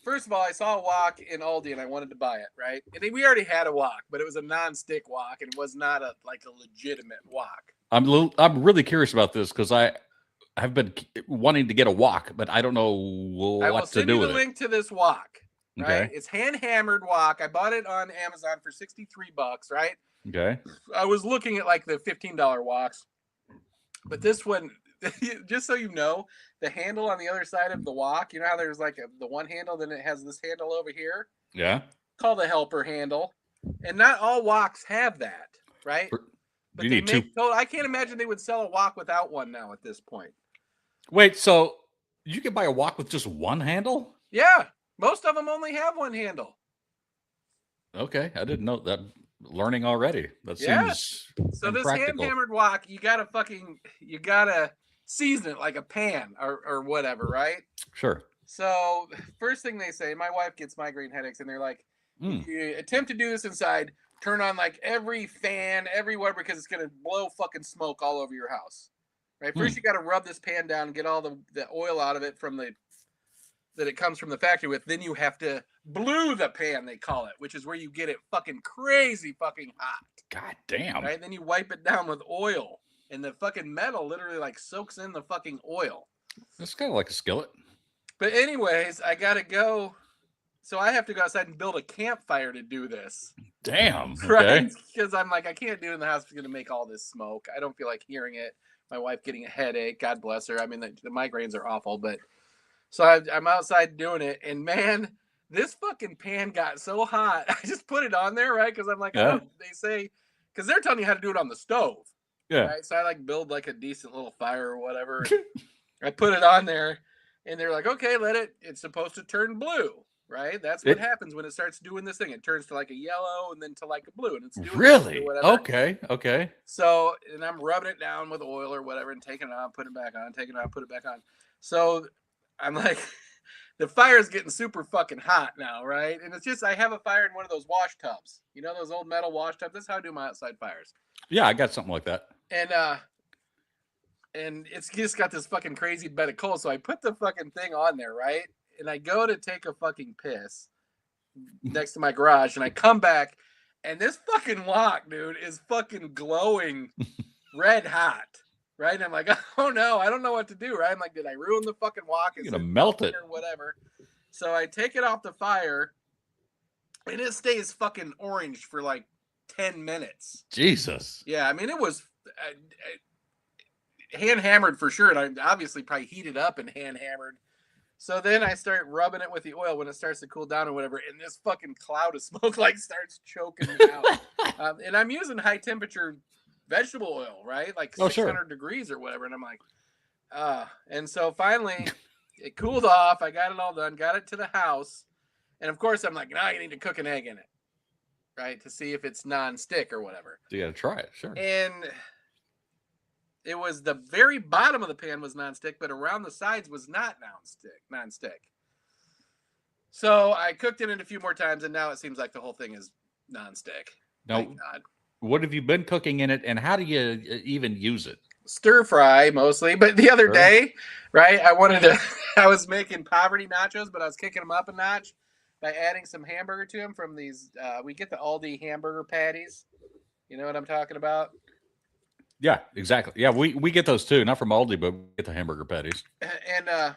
First of all, I saw a wok in Aldi and I wanted to buy it, right? And we already had a wok, but it was a non-stick wok and it was not a legitimate wok. I'm really curious about this because I have been wanting to get a wok, but I don't know what to do with it. I will send you the link to this wok. Right? Okay. It's hand hammered wok. I bought it on Amazon for $63, right? Okay. I was looking at like the $15 woks, but this one, just so you know, the handle on the other side of the wok, you know how there's like the one handle, then it has this handle over here? Yeah. Called the helper handle. And not all woks have that, right? But You they need two. I can't imagine they would sell a wok without one now at this point. Wait, so you can buy a wok with just one handle? Yeah. Most of them only have one handle. Okay. I didn't know that. Learning already. That seems so this impractical. hand-hammered wok, you gotta season it like a pan or whatever, right? Sure. So first thing they say, my wife gets migraine headaches, and they're like, if you attempt to do this inside, turn on like every fan everywhere because it's gonna blow fucking smoke all over your house. Right? First you gotta rub this pan down and get all the oil out of it that it comes from the factory with. Then you have to blue the pan, they call it, which is where you get it fucking crazy fucking hot. God damn. Right? Then you wipe it down with oil, and the fucking metal literally like soaks in the fucking oil. It's kind of like a skillet. But anyways, I gotta go. So I have to go outside and build a campfire to do this. Damn. Okay. Right? Because I'm like, I can't do it in the house. It's going to make all this smoke. I don't feel like hearing it. My wife getting a headache. God bless her. I mean, the migraines are awful. But so I'm outside doing it. And man, this fucking pan got so hot. I just put it on there, right? Because I'm like, they say, because they're telling you how to do it on the stove. Yeah. Right? So I like build like a decent little fire or whatever. I put it on there. And they're like, okay, it's supposed to turn blue. Right, that's what happens when it starts doing this thing. It turns to like a yellow and then to like a blue, and it's doing really whatever. Okay. So, and I'm rubbing it down with oil or whatever, and taking it on, putting it back on, taking it on, put it back on. So, I'm like, the fire's getting super fucking hot now, right? And it's just I have a fire in one of those wash tubs. You know those old metal wash tubs. That's how I do my outside fires. Yeah, I got something like that. And it's just got this fucking crazy bed of coal. So I put the fucking thing on there, right? And I go to take a fucking piss next to my garage, and I come back, and this fucking wok, dude, is fucking glowing red hot, right? And I'm like, oh no, I don't know what to do, right? I'm like, did I ruin the fucking wok? You're gonna melt it or whatever. So I take it off the fire, and it stays fucking orange for like 10 minutes. Jesus. Yeah, I mean, it was hand hammered for sure, and I obviously probably heated up and hand hammered. So then I start rubbing it with the oil when it starts to cool down or whatever, and this fucking cloud of smoke like starts choking me out. And I'm using high temperature vegetable oil, right? Like 600 degrees or whatever. And I'm like, and so finally it cooled off. I got it all done, got it to the house. And of course I'm like, now you need to cook an egg in it, right? To see if it's non-stick or whatever. You got to try it. Sure. And it was the very bottom of the pan was nonstick, but around the sides was not nonstick. So I cooked it in a few more times, and now it seems like the whole thing is nonstick. Now, what have you been cooking in it, and how do you even use it? Stir fry mostly, but the other day, right, I was making poverty nachos, but I was kicking them up a notch by adding some hamburger to them from these, we get the Aldi hamburger patties. You know what I'm talking about? Yeah, exactly. Yeah, we get those too. Not from Aldi, but we get the hamburger patties. And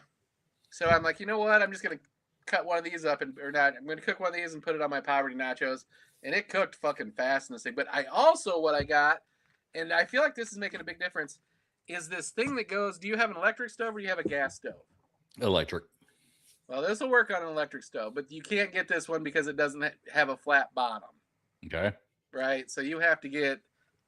so I'm like, you know what? I'm just going to cut one of these up I'm going to cook one of these and put it on my poverty nachos. And it cooked fucking fast in this thing. But I also, what I got, and I feel like this is making a big difference, is this thing that goes, do you have an electric stove or do you have a gas stove? Electric. Well, this will work on an electric stove, but you can't get this one because it doesn't have a flat bottom. Okay. Right? So you have to get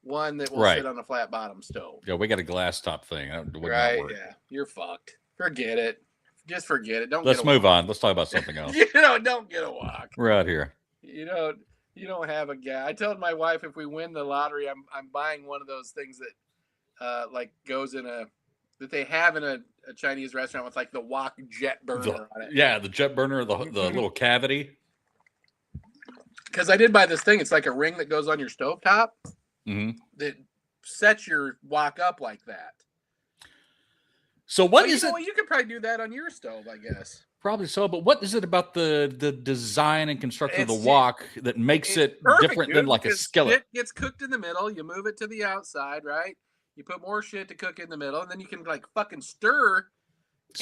one that will sit on a flat bottom stove. Yeah, we got a glass top thing. Right, yeah. You're fucked. Forget it. Just forget it. Let's move on. Let's talk about something else. Don't get a wok. We're out here. You don't have a gas. I told my wife if we win the lottery, I'm buying one of those things that like goes in that they have in a Chinese restaurant with like the wok jet burner on it. Yeah, the jet burner, the little cavity. Because I did buy this thing. It's like a ring that goes on your stovetop. That sets your wok up like that. So what is it? Well, you could probably do that on your stove, I guess. Probably so, but what is it about the design and construction of the wok that makes it different than like a skillet? It gets cooked in the middle. You move it to the outside, right? You put more shit to cook in the middle, and then you can like fucking stir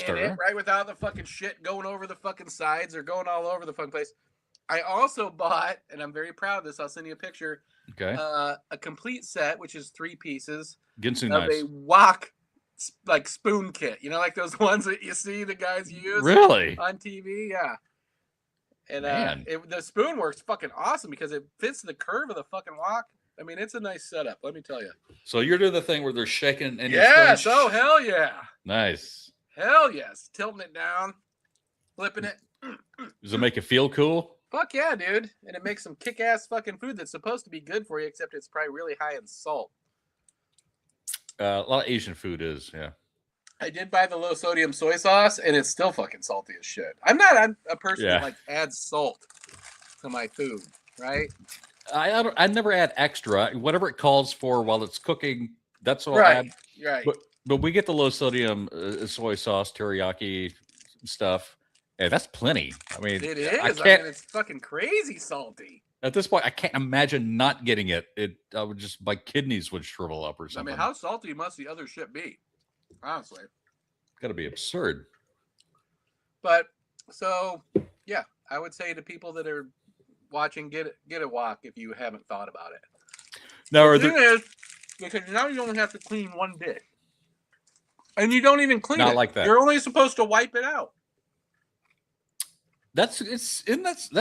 in it, right? Without the fucking shit going over the fucking sides or going all over the fucking place. I also bought, and I'm very proud of this, I'll send you a picture. Okay. A complete set, which is 3 pieces Ginsu of knives. a wok like spoon kit. You know, like those ones that you see the guys use Really? on TV. Yeah. And Man. the spoon works fucking awesome because it fits the curve of the fucking wok. I mean, it's a nice setup. Let me tell you. So you're doing the thing where they're shaking and yes. Oh, hell yeah. Nice. Hell yes. Tilting it down, flipping it. Does it make you feel cool? Fuck yeah, dude. And it makes some kick-ass fucking food that's supposed to be good for you, except it's probably really high in salt. A lot of Asian food is, yeah. I did buy the low sodium soy sauce, and it's still fucking salty as shit. I'm not a person that like adds salt to my food, right? I never add extra. Whatever it calls for while it's cooking, that's what I'll add. Right. But we get the low sodium soy sauce, teriyaki stuff. Yeah, that's plenty. I mean, it is. I mean, it's fucking crazy salty. At this point, I can't imagine not getting it. I would just, my kidneys would shrivel up or something. I mean, how salty must the other shit be? Honestly, got to be absurd. But so, yeah, I would say to people that are watching, get a wok if you haven't thought about it. Now, the thing is, because now you only have to clean one dish, and you don't even clean it. Not like that. You're only supposed to wipe it out. That's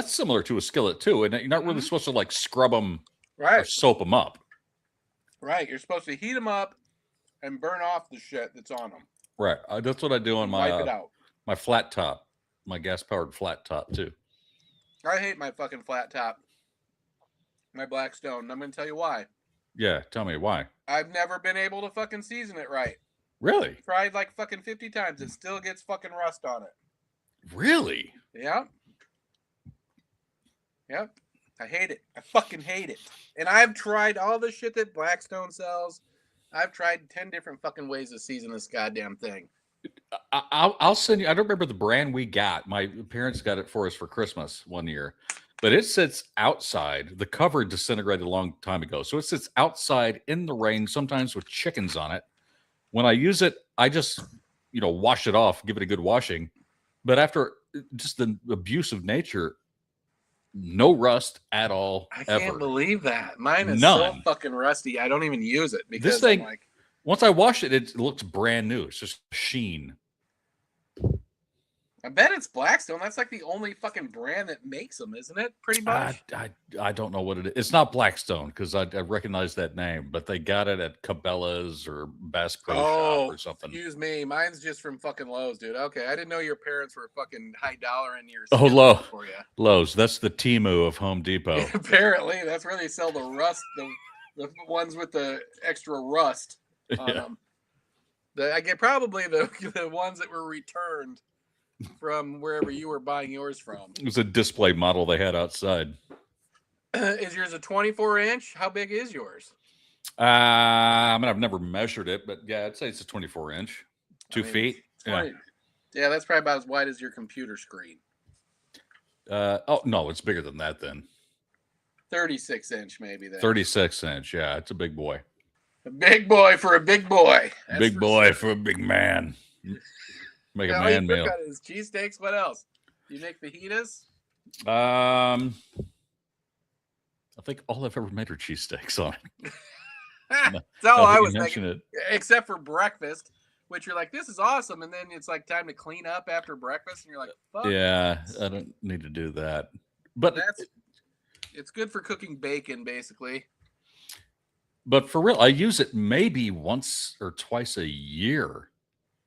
similar to a skillet too, and you're not really supposed to like scrub them or soap them up. Right, you're supposed to heat them up and burn off the shit that's on them. Right, that's what I do on my wipe it out. My flat top, my gas powered flat top too. I hate my fucking flat top, my Blackstone. And I'm gonna tell you why. Yeah, tell me why. I've never been able to fucking season it right. Really? Tried like fucking 50 times. It still gets fucking rust on it. Really? Yep. I hate it. I fucking hate it. And I've tried all the shit that Blackstone sells. I've tried 10 different fucking ways to season this goddamn thing. I'll send you. I don't remember the brand we got. My parents got it for us for Christmas one year, but it sits outside. The cover disintegrated a long time ago, so it sits outside in the rain, sometimes with chickens on it. When I use it, I just wash it off, give it a good washing. But after just the abuse of nature, no rust at all. I can't believe that. Mine is None. so fucking rusty. I don't even use it because this thing, once I wash it, it looks brand new. It's just sheen. I bet it's Blackstone. That's like the only fucking brand that makes them, isn't it? Pretty much. I don't know what it is. It's not Blackstone because I recognize that name, but they got it at Cabela's or Bass Pro Shop or something. Excuse me. Mine's just from fucking Lowe's, dude. Okay. I didn't know your parents were fucking high dollar in your for you. Lowe's. That's the Temu of Home Depot. Apparently. That's where they sell the rust, the ones with the extra rust on them. I get probably the ones that were returned from wherever you were buying yours from. It was a display model they had outside. Is yours a 24-inch? How big is yours? I mean, I've never measured it, but yeah, I'd say it's a 24-inch, 2 feet. 20, yeah, that's probably about as wide as your computer screen. Oh no, it's bigger than that then. 36-inch maybe then. 36-inch, yeah, it's a big boy. A big boy for a big boy. That's big boy for a big man. Make a man meal. Cheesesteaks. What else? Do you make fajitas? I think all I've ever made are cheesesteaks on it. That's all I was making, except for breakfast, which you're like, this is awesome, and then it's like time to clean up after breakfast, and you're like, fuck. Yeah, I don't need to do that. But it's good for cooking bacon, basically. But for real, I use it maybe once or twice a year.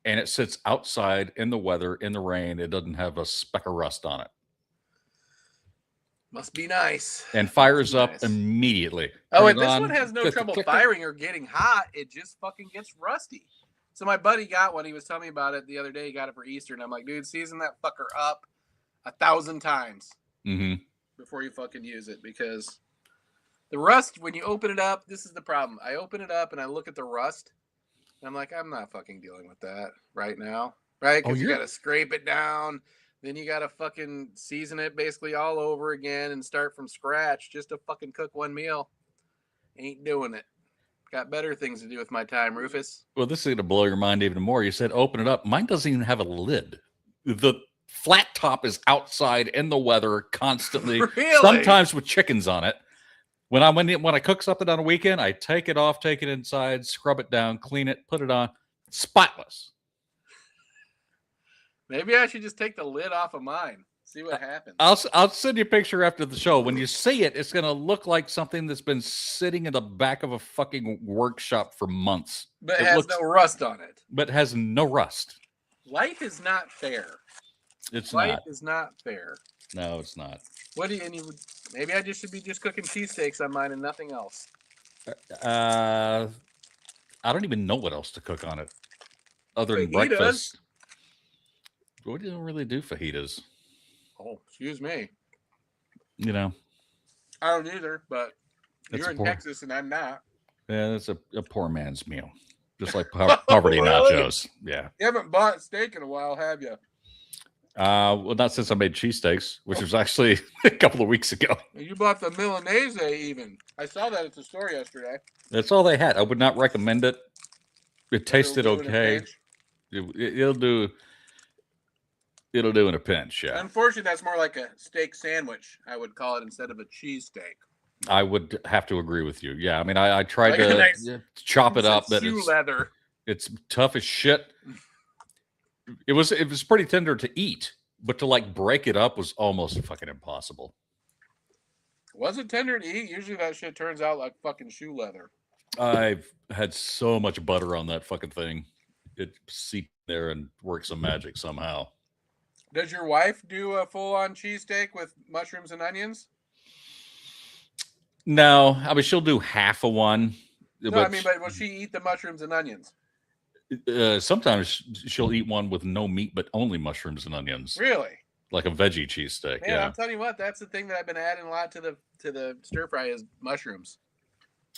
And it sits outside in the weather, in the rain. It doesn't have a speck of rust on it. Must be nice. And fires up immediately. Oh, and this one has no trouble firing or getting hot. It just fucking gets rusty. So my buddy got one. He was telling me about it the other day. He got it for Easter. And I'm like, dude, season that fucker up 1,000 times before you fucking use it. Because the rust, when you open it up, this is the problem. I open it up and I look at the rust. I'm like, I'm not fucking dealing with that right now, right? Because you got to scrape it down. Then you got to fucking season it basically all over again and start from scratch just to fucking cook one meal. Ain't doing it. Got better things to do with my time, Rufus. Well, this is going to blow your mind even more. You said open it up. Mine doesn't even have a lid. The flat top is outside in the weather constantly, sometimes with chickens on it. When I cook something on a weekend, I take it off, take it inside, scrub it down, clean it, put it on. Spotless. Maybe I should just take the lid off of mine. See what happens. I'll send you a picture after the show. When you see it, it's going to look like something that's been sitting in the back of a fucking workshop for months. But it has no rust on it. But has no rust. Life is not fair. Life is not fair. No, it's not. What do you? Maybe I just should be just cooking cheesesteaks on mine and nothing else. I don't even know what else to cook on it, other than breakfast. What do you really do fajitas? Oh, excuse me. You know, I don't either. But you're in Texas and I'm not. Yeah, that's a poor man's meal, just like poverty nachos. Yeah. You haven't bought steak in a while, have you? Well, not since I made cheesesteaks, which was actually a couple of weeks ago. You bought the Milanese even. I saw that at the store yesterday. That's all they had. I would not recommend it. It tasted okay. It'll do in a pinch, yeah. Unfortunately, that's more like a steak sandwich, I would call it, instead of a cheesesteak. I would have to agree with you. Yeah, I mean, I tried to chop it up, but it's tough as shit. It was pretty tender to eat, but to like break it up was almost fucking impossible. Was it tender to eat? Usually that shit turns out like fucking shoe leather. I've had so much butter on that fucking thing. It seeped there and worked some magic somehow. Does your wife do a full-on cheesesteak with mushrooms and onions? No, I mean, she'll do half of one. No, but will she eat the mushrooms and onions? Sometimes she'll eat one with no meat, but only mushrooms and onions. Really? Like a veggie cheesesteak. Man, yeah. I'm telling you what, that's the thing that I've been adding a lot to the stir fry is mushrooms.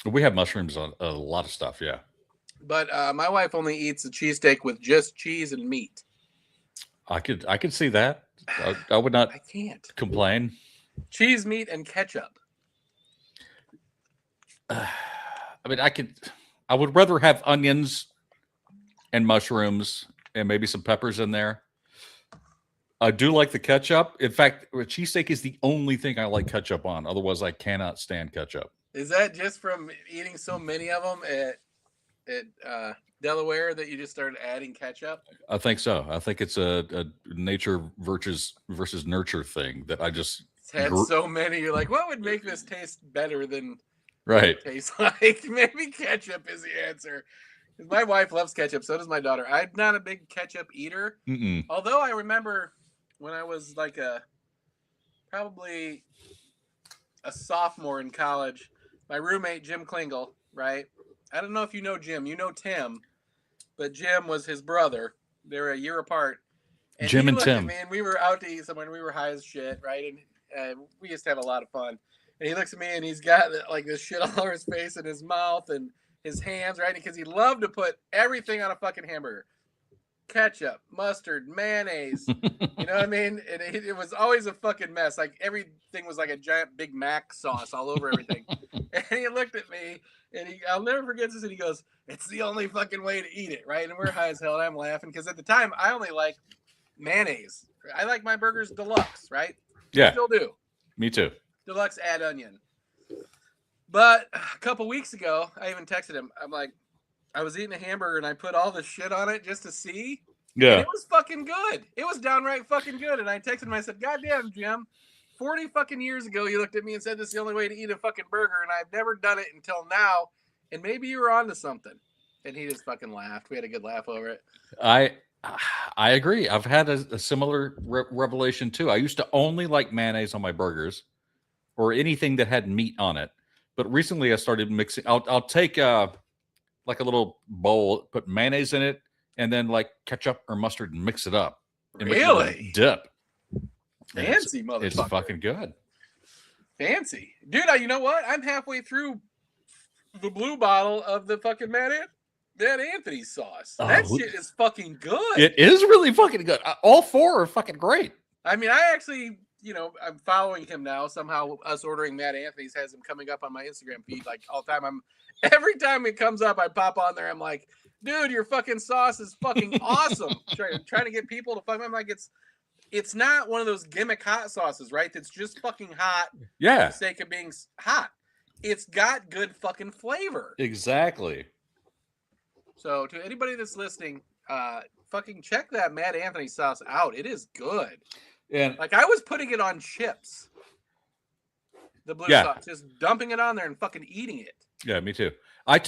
We have mushrooms on a lot of stuff, yeah. But my wife only eats a cheesesteak with just cheese and meat. I could see that. I would not. I can't complain. Cheese, meat, and ketchup. I mean, I would rather have onions and mushrooms and maybe some peppers in there. I do like the ketchup. In fact, a cheesesteak is the only thing I like ketchup on. Otherwise, I cannot stand ketchup. Is that just from eating so many of them at Delaware that you just started adding ketchup? I think so. I think it's a nature versus nurture thing that I just had so many. You're like, what would make this taste better than right? It tastes like maybe ketchup is the answer. My wife loves ketchup. So does my daughter. I'm not a big ketchup eater. Although I remember when I was like probably a sophomore in college, my roommate, Jim Klingle, right? I don't know if you know Jim. You know Tim. But Jim was his brother. They were a year apart. And Jim and Tim. Man, we were out to eat somewhere and we were high as shit, right? And we used to have a lot of fun. And he looks at me and he's got like this shit all over his face and his mouth and his hands, right? Because he loved to put everything on a fucking hamburger. Ketchup, mustard, mayonnaise. You know what I mean? And it was always a fucking mess. Like everything was like a giant Big Mac sauce all over everything. And he looked at me and I'll never forget this. And he goes, "It's the only fucking way to eat it," right? And we're high as hell. And I'm laughing because at the time I only like mayonnaise. I like my burgers deluxe, right? Yeah. I still do. Me too. Deluxe add onion. But a couple weeks ago, I even texted him. I'm like, I was eating a hamburger and I put all this shit on it just to see. Yeah. And it was fucking good. It was downright fucking good. And I texted him. I said, "God damn, Jim, 40 fucking years ago, you looked at me and said this is the only way to eat a fucking burger. And I've never done it until now. And maybe you were onto something." And he just fucking laughed. We had a good laugh over it. I agree. I've had a similar revelation too. I used to only like mayonnaise on my burgers or anything that had meat on it. But recently I started mixing. I'll take like a little bowl, put mayonnaise in it, and then like ketchup or mustard and mix it up. And really? Dip. Fancy motherfucker. It's fucking good. Fancy. Dude, you know what? I'm halfway through the blue bottle of the fucking Mad Anthony sauce. That shit is fucking good. It is really fucking good. All four are fucking great. I mean, I actually, I'm following him now. Somehow us ordering Mad Anthony's has him coming up on my Instagram feed like all the time. Every time it comes up, I pop on there. I'm like, dude, your fucking sauce is fucking awesome. Trying to get people to fuck. I'm like, it's not one of those gimmick hot sauces, right? That's just fucking hot. Yeah. For the sake of being hot. It's got good fucking flavor. Exactly. So to anybody that's listening, fucking check that Mad Anthony sauce out. It is good. And like I was putting it on chips. The blue sauce, just dumping it on there and fucking eating it. Yeah, me too. I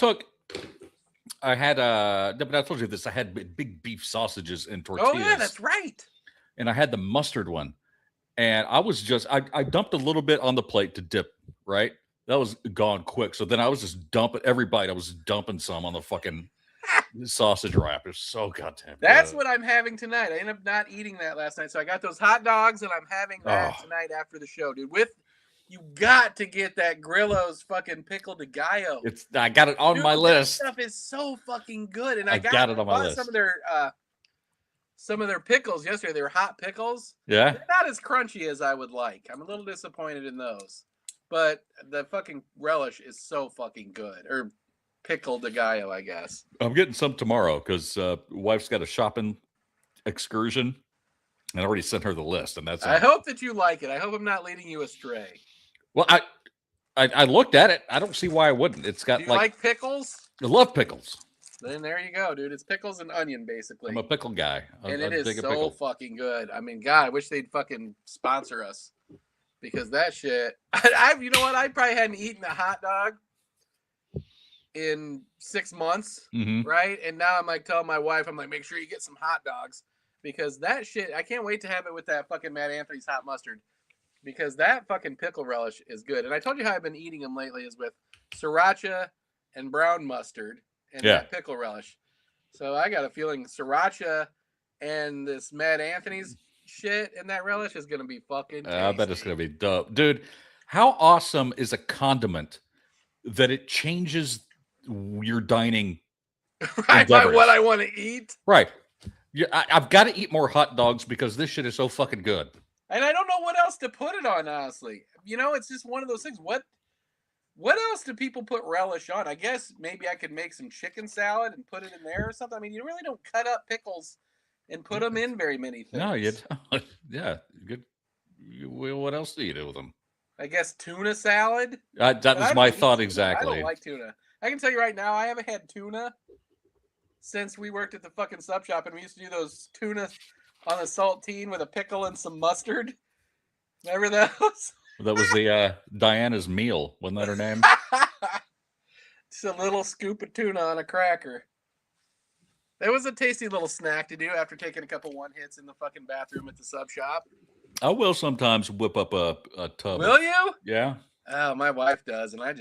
had but I told you this. I had big beef sausages and tortillas. Oh yeah, that's right. And I had the mustard one, and I was just I dumped a little bit on the plate to dip. Right, that was gone quick. So then I was just dumping every bite. I was dumping some on the fucking sausage wrap. It's so goddamn good. That's what I'm having tonight. I ended up not eating that last night, so I got those hot dogs, and I'm having that tonight after the show, dude. You got to get that Grillo's fucking pickle de gallo. I got it on my list. That stuff is so fucking good, and I got it on my list. Some of their pickles yesterday. They were hot pickles. Yeah, they're not as crunchy as I would like. I'm a little disappointed in those, but the fucking relish is so fucking good. Or pickle de gallo, I guess. I'm getting some tomorrow because wife's got a shopping excursion, and I already sent her the list, and that's. I hope that you like it. I hope I'm not leading you astray. Well, I looked at it. I don't see why I wouldn't. It's got Do you like pickles? I love pickles. Then there you go, dude. It's pickles and onion, basically. I'm a pickle guy. And it is so fucking good. I mean, God, I wish they'd fucking sponsor us. Because that shit... you know what? I probably hadn't eaten a hot dog in 6 months, right? And now I'm like telling my wife, I'm like, make sure you get some hot dogs. Because that shit... I can't wait to have it with that fucking Mad Anthony's hot mustard. Because that fucking pickle relish is good. And I told you how I've been eating them lately is with sriracha and brown mustard and that pickle relish. So I got a feeling sriracha and this Mad Anthony's shit and that relish is going to be fucking tasty. I bet it's going to be dope. Dude, how awesome is a condiment that it changes your dining right, by what I want to eat? Right. I've got to eat more hot dogs because this shit is so fucking good. And I don't know what else to put it on, honestly. You know, it's just one of those things. What else do people put relish on? I guess maybe I could make some chicken salad and put it in there or something. I mean, you really don't cut up pickles and put them in very many things. No, you don't. Yeah, good. What else do you do with them? I guess tuna salad. That was my thought exactly. I don't like tuna. I can tell you right now, I haven't had tuna since we worked at the fucking sub shop, and we used to do those tuna on a saltine with a pickle and some mustard. Remember those? That was the Diana's meal. Wasn't that her name? Just a little scoop of tuna on a cracker. It was a tasty little snack to do after taking a couple one hits in the fucking bathroom at the sub shop. I will sometimes whip up a tub. Will you? Yeah. Oh, my wife does, and I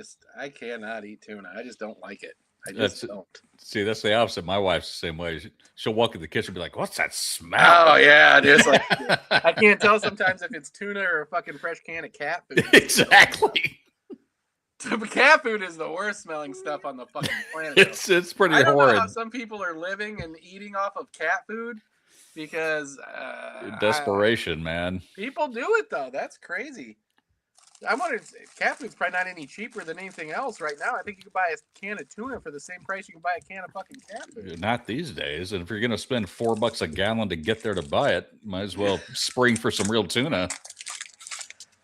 cannot eat tuna. I just don't like it. I just don't. See, that's the opposite. My wife's the same way. She'll walk in the kitchen and be like, "What's that smell?" Oh yeah, just like I can't tell sometimes if it's tuna or a fucking fresh can of cat food. Exactly. Cat food is the worst smelling stuff on the fucking planet. It's pretty I don't horrid. know how some people are living and eating off of cat food because desperation, man. People do it though. That's crazy. I wonder if cat food's probably not any cheaper than anything else right now. I think you can buy a can of tuna for the same price you can buy a can of fucking cat food. Not these days. And if you're going to spend $4 a gallon to get there to buy it, might as well spring for some real tuna.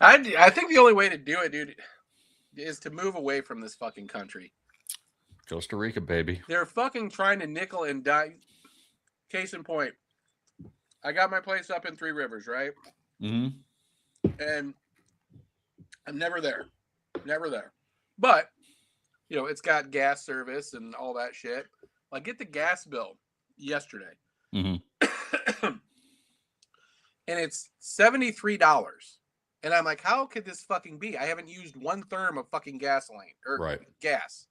I think the only way to do it, dude, is to move away from this fucking country. Costa Rica, baby. They're fucking trying to nickel and dime. Case in point, I got my place up in Three Rivers, right? Mm-hmm. And I'm never there. But, you know, it's got gas service and all that shit. I get the gas bill yesterday. Mm-hmm. And it's $73. And I'm like, how could this fucking be? I haven't used one therm of fucking gasoline or gas.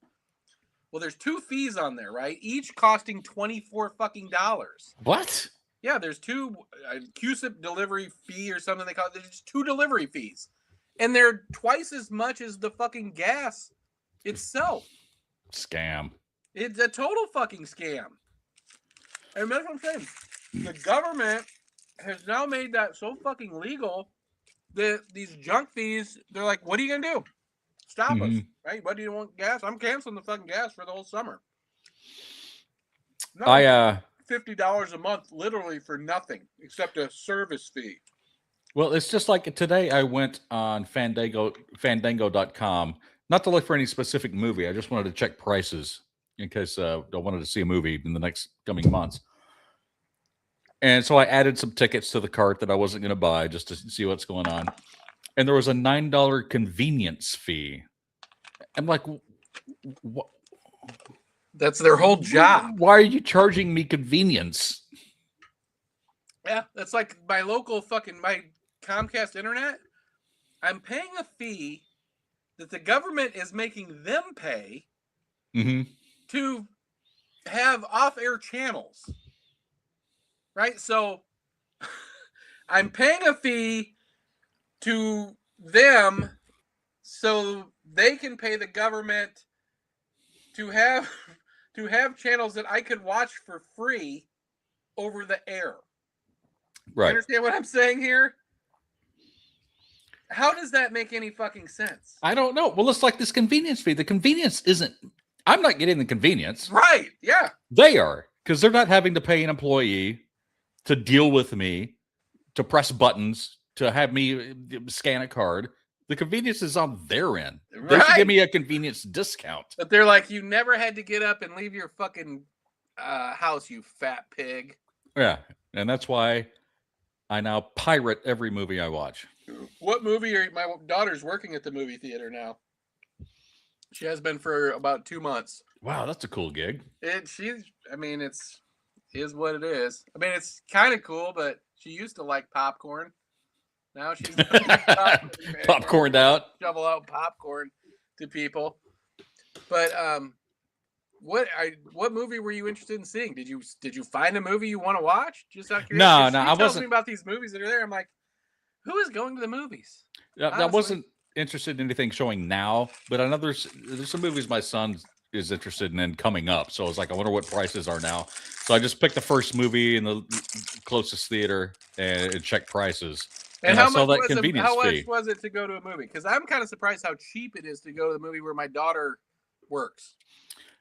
Well, there's 2 fees on there, right? Each costing $24 fucking dollars. What? Yeah, there's 2 QSIP delivery fee or something they call it. There's 2 delivery fees. And they're twice as much as the fucking gas itself. Scam. It's a total fucking scam. And that's what I'm saying. The government has now made that so fucking legal that these junk fees, they're like, what are you going to do? Stop us, right? What do you want gas? I'm canceling the fucking gas for the whole summer. No, $50 a month literally for nothing except a service fee. Well, it's just like today I went on Fandango.com, not to look for any specific movie. I just wanted to check prices. in case I wanted to see a movie in the next coming months. And so I added some tickets to the cart that I wasn't going to buy just to see what's going on. And there was a $9 convenience fee. I'm like, what? That's their whole job. Why are you charging me convenience? Yeah, that's like my Comcast internet. I'm paying a fee that the government is making them pay to have off-air channels. Right? So I'm paying a fee to them so they can pay the government to have channels that I could watch for free over the air. Right. You understand what I'm saying here? How does that make any fucking sense? I don't know. Well, it's like this convenience fee. The convenience isn't, I'm not getting the convenience. Right. Yeah. They are, because they're not having to pay an employee to deal with me, to press buttons, to have me scan a card. The convenience is on their end. Right. They should give me a convenience discount. But they're like, you never had to get up and leave your fucking house, you fat pig. Yeah. And that's why I now pirate every movie I watch. What movie are my daughter's working at the movie theater now? She has been for about 2 months. Wow, that's a cool gig. It's what it is. I mean, it's kind of cool, but she used to like popcorn. Now she's popcorned out. Shovel out popcorn to people. But what movie were you interested in seeing? Did you find a movie you want to watch? Just out of curiosity. No, I wasn't. Tells me about these movies that are there. I'm like, who is going to the movies? I wasn't interested in anything showing now, but I know there's some movies my son is interested in coming up. So I was like, I wonder what prices are now. So I just picked the first movie in the closest theater and checked prices. And how much was it to go to a movie? Because I'm kind of surprised how cheap it is to go to the movie where my daughter works.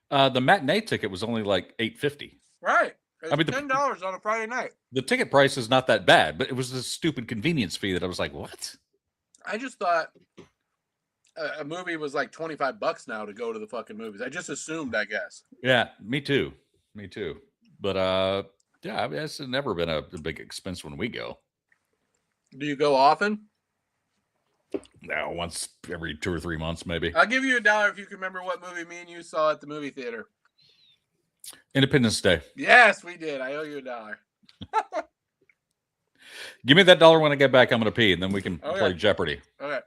The matinee ticket was only like $8.50. Right. I mean, $10 on a Friday night. The ticket price is not that bad, but it was this stupid convenience fee that I was like, what? I just thought a movie was like $25 now to go to the fucking movies. I just assumed, I guess. Yeah, me too. But yeah, I mean, it's never been a big expense when we go. Do you go often? No, once every 2 or 3 months, maybe. I'll give you $1 if you can remember what movie me and you saw at the movie theater. Independence Day. Yes, we did. I owe you $1. Give me that $1 when I get back. I'm going to pee, and then we can play Jeopardy. Okay.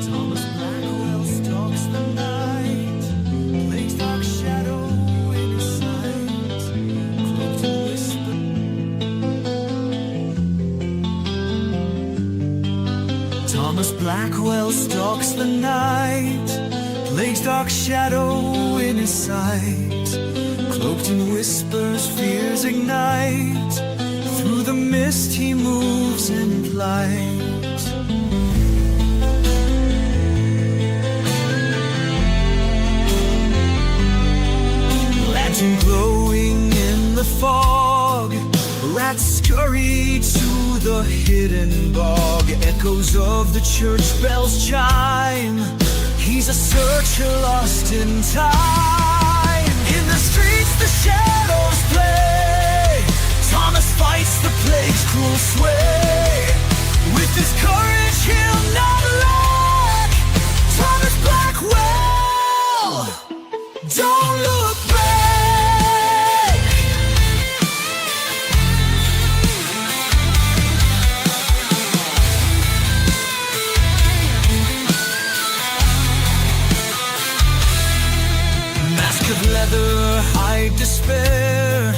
Thomas Blackwell stalks the night, plays dark shadow in his sight, cloaked in whisper. Thomas Blackwell stalks the night, plays dark shadow in his sight, cloaked in whispers, fears ignite. Through the mist he moves in light. Glowing in the fog, rats scurry to the hidden bog. Echoes of the church bells chime. He's a searcher lost in time. In the streets the shadows play. Thomas fights the plague's cruel sway. With his courage he'll not lack. Thomas Blackwell, don't look back. Leather, hide despair.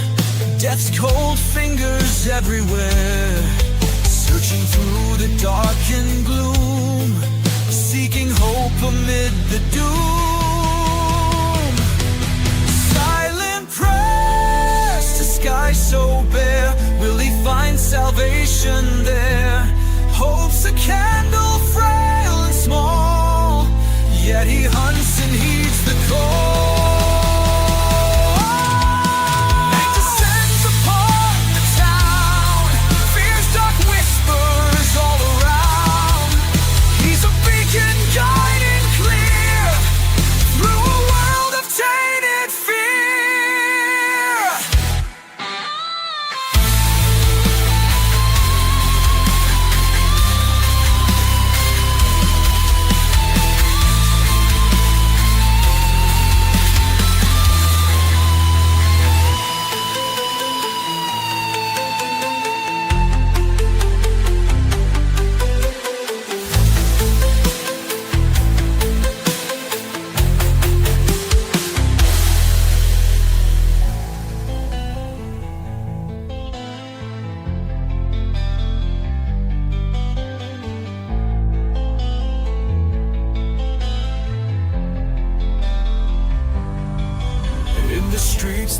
Death's cold fingers everywhere. searching through the dark and gloom, seeking hope amid the doom. Silent prayers to sky so bare, will he find salvation there? Hope's a candle frail and small, yet he hunts and heeds the call.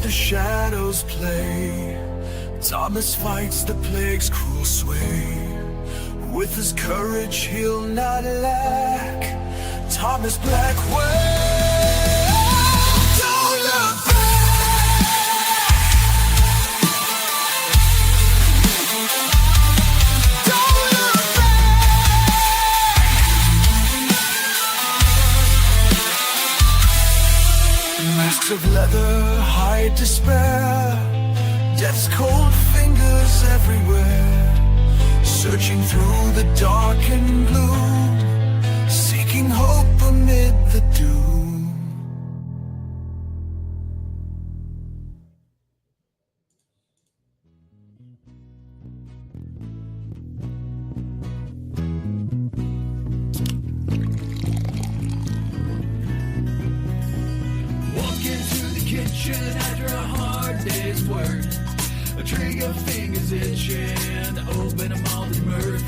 The shadows play, Thomas fights the plague's cruel sway. With his courage he'll not lack, Thomas Blackway. Don't look back. Don't look back. Masks of leather hide despair, death's cold fingers everywhere, searching through the dark and gloom, seeking hope amid the doom. After a hard day's work, a trigger finger's itching to open a malted mirth.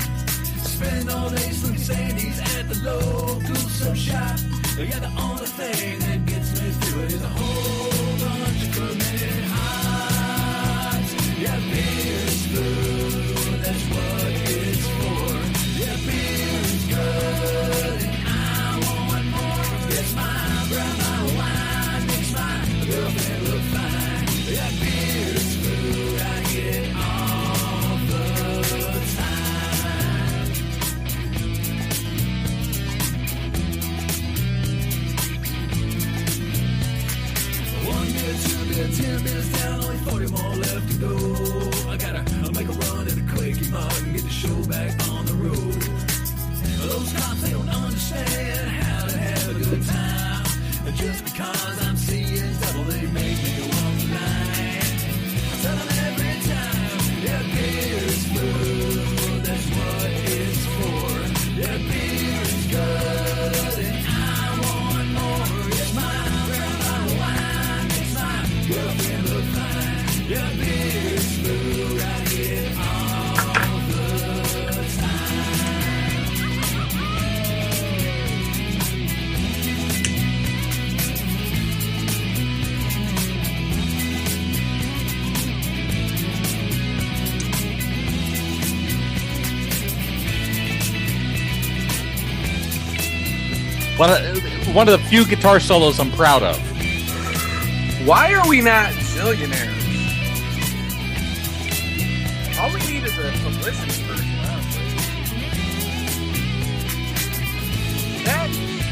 Spend all day slipping sandies at the local some shop. Yeah, the only thing that gets me through it is a whole bunch of fermented hops. Yeah, beer's food, that's what it's for. Yeah, beer's good, and I want more. It's my breath, my wine, it's my girlfriend look fine. Yeah, beer's food, I get all the time. One beer, two beer, 10 beers down, only 40 more left to go. I gotta make a run in a quickie mug and get the show back on the road. Those cops, they don't understand how to have a good time. Just because I'm seeing double, they make me go on the line. I tell them every time, yeah, beer's food, that's what it's for. Yeah, beer's good, and I want more. It's my breath, my wine, it's my girlfriend look fine. Yeah, beer's food, I get all the time. One of the few guitar solos I'm proud of. Why are we not zillionaires? All we need is a publicity version, honestly.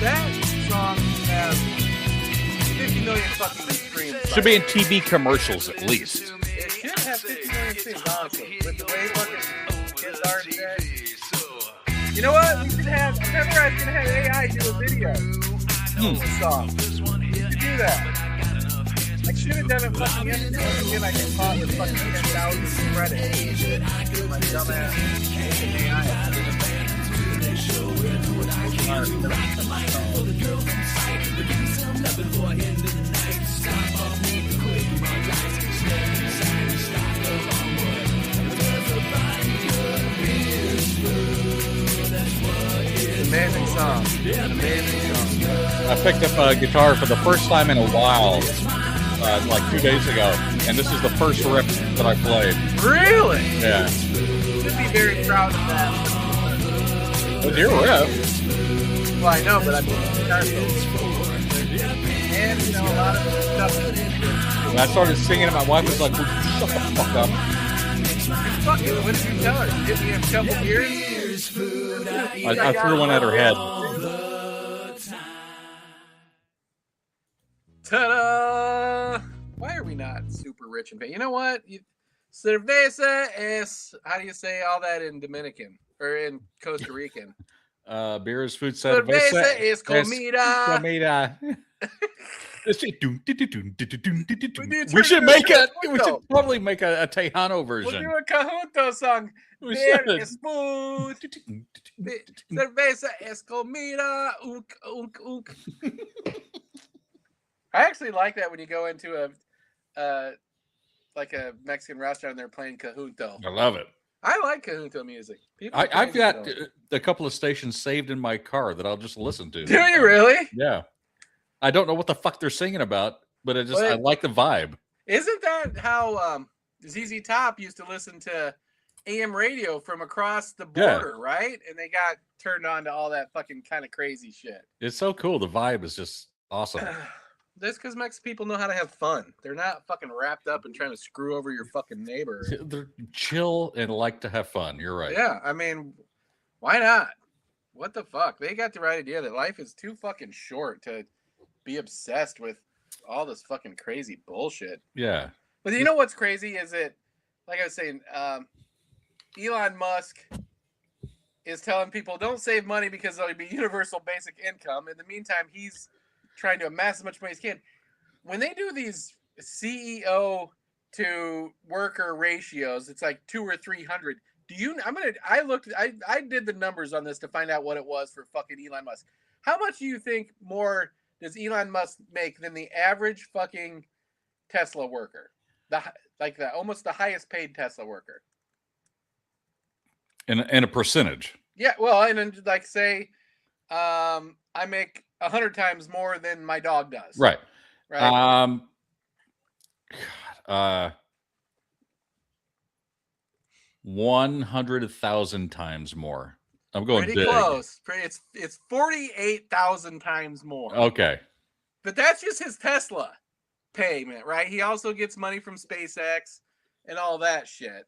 That song has 50 million fucking streams. Should be in TV commercials at least. It should have 50 million streams, honestly. With the way fucking his art is. You know what? We should have. I'm never gonna have AI do a video. Song. You should do that. I should have done it fucking yesterday. Again, I get caught with fucking 10,000 credits. My dumbass AI. I picked up a guitar for the first time in a while, like 2 days ago, and this is the first riff that I played. Really? Yeah. Should be very proud of that. It's your riff. Well, I know, but I mean, and you know, a lot of stuff. When I started singing it, my wife was like, "Well, shut the fuck up." Fucking, what did you tell her? Did you have a couple beers? I threw one at her head. Ta-da! Why are we not super rich and famous? You know what? Cerveza es, how do you say all that in Dominican or in Costa Rican? Beer is food. Cerveza es comida. We should make it. We should probably make a Tejano version. We'll do a Cajuto song. Beer is food. Cerveza es comida. Unk, unk, unk. I actually like that when you go into a Mexican restaurant and they're playing Cajuto. I love it. I like Cajuto music. I've got a couple of stations saved in my car that I'll just listen to. Do you really? Yeah. I don't know what the fuck they're singing about, but I like the vibe. Isn't that how ZZ Top used to listen to AM radio from across the border, right? And they got turned on to all that fucking kind of crazy shit. It's so cool. The vibe is just awesome. That's because Mexican people know how to have fun. They're not fucking wrapped up and trying to screw over your fucking neighbor. They're chill and like to have fun. You're right. Yeah, I mean, why not? What the fuck? They got the right idea that life is too fucking short to be obsessed with all this fucking crazy bullshit. Yeah. But you know what's crazy is that, like I was saying, Elon Musk is telling people don't save money because there'll be universal basic income. In the meantime, he's trying to amass as much money as he can. When they do these CEO to worker ratios, it's like 200 or 300. I did the numbers on this to find out what it was for fucking Elon Musk. How much do you think more does Elon Musk make than the average fucking Tesla worker? Almost the highest paid Tesla worker. In a percentage. Yeah, well, and then like say, I make 100 times more than my dog does. Right. Right. 100,000 times more. I'm going pretty big. Close. It's 48,000 times more. Okay. But that's just his Tesla payment, right? He also gets money from SpaceX and all that shit.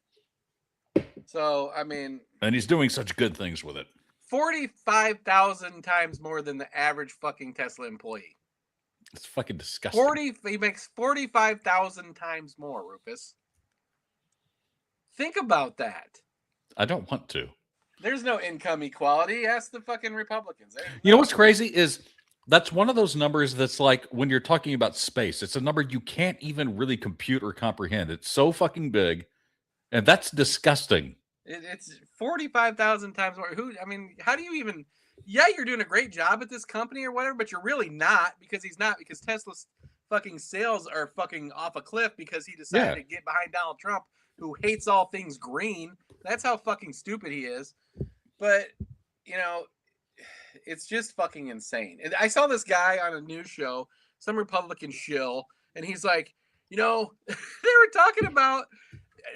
So, I mean, and he's doing such good things with it. 45,000 times more than the average fucking Tesla employee. It's fucking disgusting. He makes 45,000 times more, Rufus. Think about that. I don't want to. There's no income equality. Ask the fucking Republicans. You know what's crazy is that's one of those numbers that's like when you're talking about space, it's a number you can't even really compute or comprehend. It's so fucking big, and that's disgusting. It's 45,000 times more. How do you even? Yeah, you're doing a great job at this company or whatever, but you're really not because he's not because Tesla's fucking sales are fucking off a cliff because he decided to get behind Donald Trump, who hates all things green. That's how fucking stupid he is. But, it's just fucking insane. And I saw this guy on a news show, some Republican shill, and he's like, they were talking about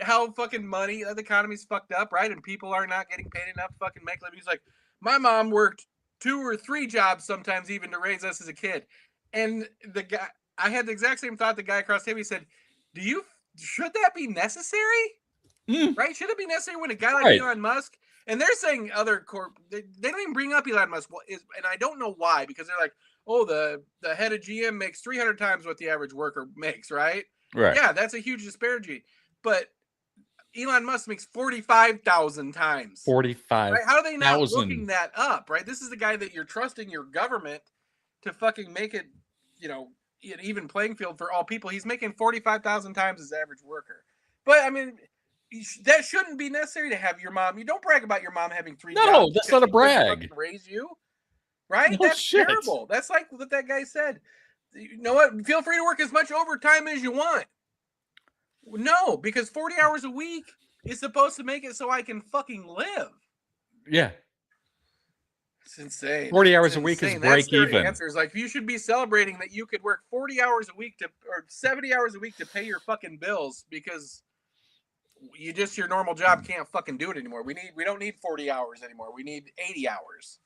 how fucking the economy's fucked up, right? And people are not getting paid enough to fucking make living. He's like, my mom worked 2 or 3 jobs sometimes even to raise us as a kid. And the guy, I had the exact same thought. The guy across the table, he said, should that be necessary? Right? Should it be necessary when a guy like Elon Musk, and they're saying they don't even bring up Elon Musk, and I don't know why, because they're like, oh, the head of GM makes 300 times what the average worker makes, right? Right. Yeah, that's a huge disparity. But Elon Musk makes 45,000 times. 45,000. Right? How are they not looking that up, right? This is the guy that you're trusting your government to fucking make it, an even playing field for all people. He's making 45,000 times his average worker. But, that shouldn't be necessary to have your mom. You don't brag about your mom having 3 jobs. No, that's not a brag. Raise you, right? No That's shit. terrible. That's like what that guy said. You know what? Feel free to work as much overtime as you want. No, because 40 hours a week is supposed to make it so I can fucking live. Yeah. It's insane. 40 hours It's a week is insane. break That's their even. answers. Like, you should be celebrating that you could work 40 hours a week or 70 hours a week to pay your fucking bills because your normal job can't fucking do it anymore. We don't need 40 hours anymore. We need 80 hours.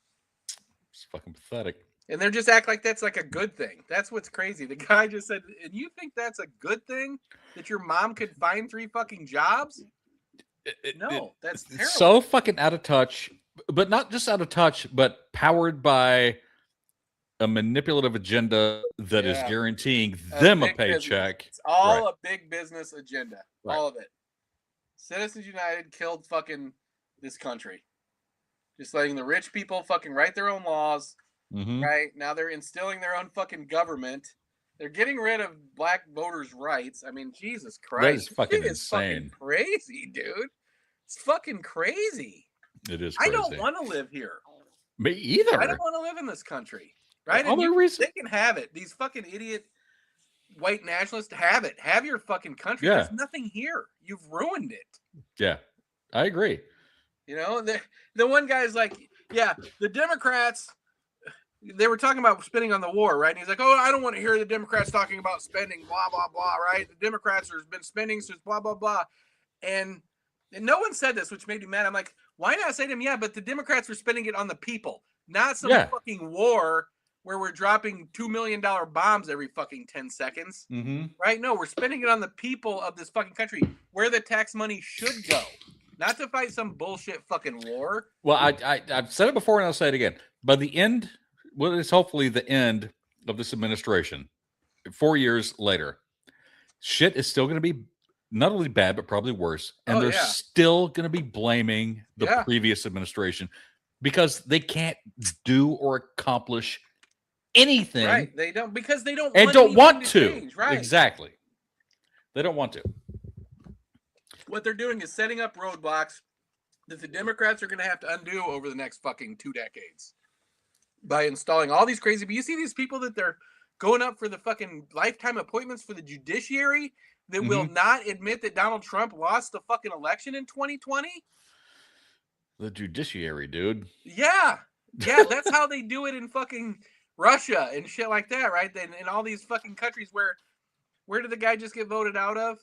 It's fucking pathetic. And they're just act like that's like a good thing. That's what's crazy. The guy just said, and you think that's a good thing that your mom could find 3 fucking jobs? No, that's terrible. It's so fucking out of touch, but not just out of touch, but powered by a manipulative agenda that is guaranteeing them a paycheck. Business. It's all a big business agenda. Right. All of it. Citizens United killed fucking this country. Just letting the rich people fucking write their own laws. Mm-hmm. Right? Now they're instilling their own fucking government. They're getting rid of black voters' rights. I mean, Jesus Christ. That is fucking it is insane. Fucking crazy, dude. It's fucking crazy. It is crazy. I don't want to live here. Me either. I don't want to live in this country. Right? All the reason they can have it. These fucking idiot white nationalists have it. Have your fucking country. Yeah. There's nothing here. You've ruined it. Yeah, I agree. You know, the one guy's like, yeah, the Democrats, they were talking about spending on the war, right? And he's like, oh, I don't want to hear the Democrats talking about spending, blah, blah, blah, right? The Democrats have been spending since blah, blah, blah. And no one said this, which made me mad. I'm like, why not say to him, yeah, but the Democrats were spending it on the people, not some fucking war where we're dropping $2 million bombs every fucking 10 seconds, right? No, we're spending it on the people of this fucking country where the tax money should go, not to fight some bullshit fucking war. Well, I've said it before and I'll say it again. By the end, well, it's hopefully the end of this administration, 4 years later, shit is still going to be not only bad, but probably worse. And they're still going to be blaming the previous administration because they can't do or accomplish anything. Right. They don't, because they don't and don't want to. Change. Right. Exactly. They don't want to. What they're doing is setting up roadblocks that the Democrats are going to have to undo over the next fucking 2 decades by installing all these crazy. But you see these people that they're going up for the fucking lifetime appointments for the judiciary that will not admit that Donald Trump lost the fucking election in 2020. The judiciary, dude. Yeah. Yeah. That's how they do it in fucking Russia and shit like that, right? Then in all these fucking countries where did the guy just get voted out of?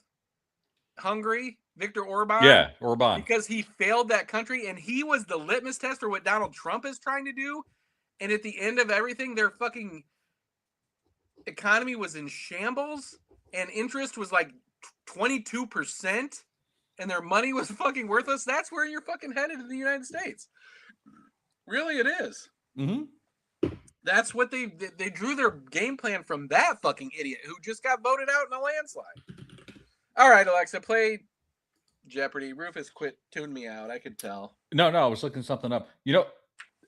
Hungary, Viktor Orban. Yeah, Orban. Because he failed that country and he was the litmus test for what Donald Trump is trying to do. And at the end of everything, their fucking economy was in shambles and interest was like 22% and their money was fucking worthless. That's where you're fucking headed in the United States. Really, it is. That's what they drew their game plan from that fucking idiot who just got voted out in a landslide. All right, Alexa, play Jeopardy. Rufus quit tuned me out. I could tell. No, I was looking something up. You know,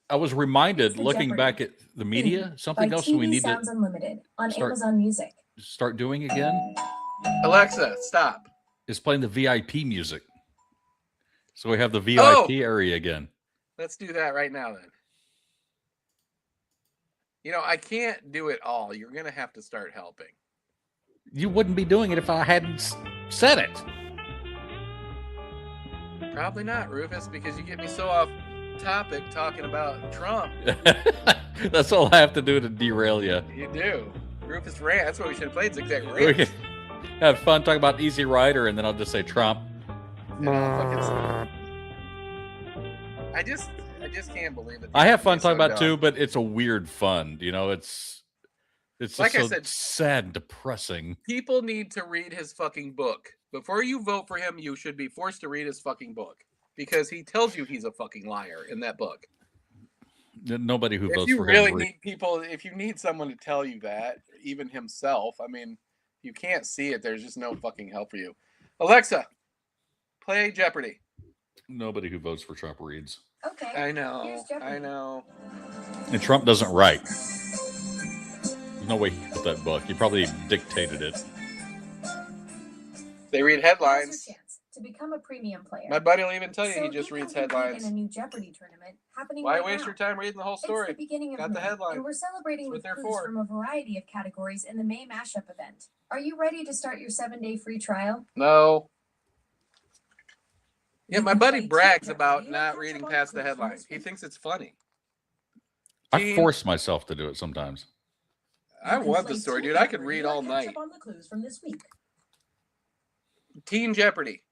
I was reminded looking Jeopardy. back at the media, something else TV we need Sounds to Unlimited on Amazon Music. start doing again. Alexa, stop. Is playing the VIP music. So we have the VIP area again. Let's do that right now then. You know, I can't do it all. You're going to have to start helping. You wouldn't be doing it if I hadn't said it. Probably not, Rufus, because you get me so off topic talking about Trump. That's all I have to do to derail you. You do. Rufus rant. That's what we should have played. Zigzag We rant. can have fun talking about Easy Rider, and then I'll just say Trump. I just can't believe it. I have fun talking about dumb. too, but it's a weird fun. You know, it's just Like I so said, sad and depressing. People need to read his fucking book. Before you vote for him, you should be forced to read his fucking book because he tells you he's a fucking liar in that book. Nobody who If votes you for really him. need people, if you need someone to tell you that, even himself, I mean, you can't see it. There's just no fucking help for you. Alexa, play Jeopardy. Nobody who votes for Trump reads. Okay. I know. Here's Jeopardy. I know. And Trump doesn't write. There's no way he wrote that book. He probably dictated it. They read Here's headlines. your chance to become a premium player. My buddy will even tell you So he just you reads can compete headlines. In a new Jeopardy tournament happening Why right waste now. your time reading the whole It's the story? beginning of Got the May, headline. and we're celebrating That's what with they're clues for. from a variety of categories in the May mashup event. Are you ready to start your 7-day free trial? No. Yeah, You my can buddy play brags Jeopardy about and not catch reading up on past the clues from headline. this He week. thinks it's funny. I force myself to do it sometimes. I want the story, dude. I could read all night. On the clues from this week. Teen Jeopardy.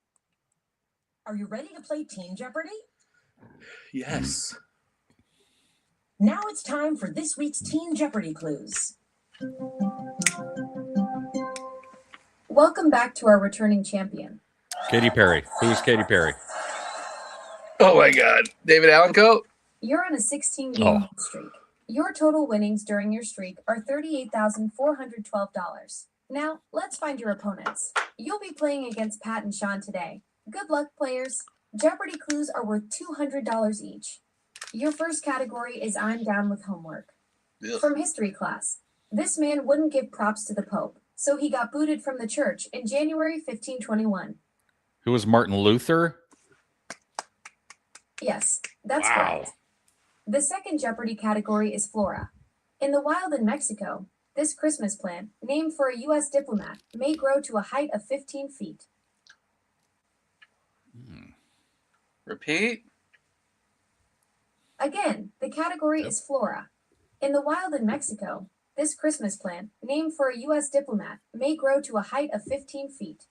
Are you ready to play Teen Jeopardy? Yes. Now it's time for this week's Teen Jeopardy clues. Welcome back to our returning champion. Katy Perry. Who is Katy Perry? Oh my God. David Allencote? You're on a 16-game streak. Your total winnings during your streak are $38,412. Now, let's find your opponents. You'll be playing against Pat and Sean today. Good luck, players. Jeopardy clues are worth $200 each. Your first category is I'm down with homework. Ugh. From history class. This man wouldn't give props to the Pope, so he got booted from the church in January 1521. Who was Martin Luther? Yes, that's correct. The second Jeopardy category is flora. In the wild in Mexico, this Christmas plant, named for a U.S. diplomat, may grow to a height of 15 feet. Repeat. Again, the category is flora. In the wild in Mexico, this Christmas plant, named for a U.S. diplomat, may grow to a height of 15 feet.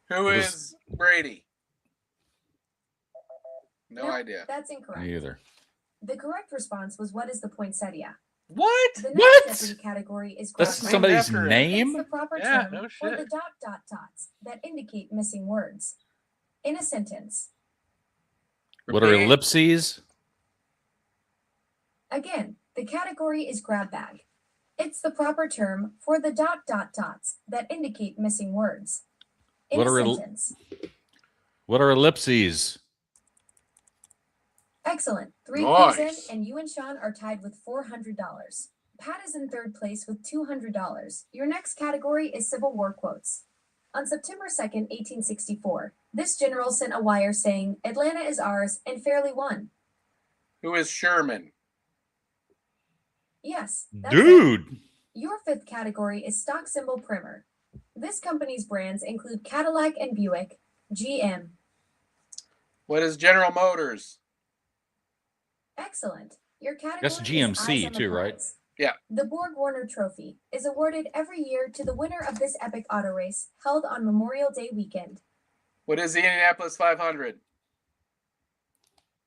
Who is Brady? No idea. That's incorrect. Me either. The correct response was what is the poinsettia? What? The next What? Jeopardy category is That's grass. somebody's after it. name? It's the proper Yeah, term no for shit. the ... dots that indicate missing words. In a sentence. What are Repeat. ellipses? Again, the category is grab bag. It's the proper term for the ... dots that indicate missing words. In What a are sentence. What are ellipses? Excellent. 3 clues in, Nice. and you and Sean are tied with $400. Pat is in third place with $200. Your next category is Civil War quotes. On September 2nd, 1864, this general sent a wire saying, Atlanta is ours and fairly won. Who is Sherman? Yes, that's it. Dude. Your fifth category is stock symbol primer. This company's brands include Cadillac and Buick, GM. What is General Motors? Excellent. Your category That's is GMC Eyes on the too, right? Prize. Yeah. The Borg Warner Trophy is awarded every year to the winner of this epic auto race held on Memorial Day weekend. What is the Indianapolis 500?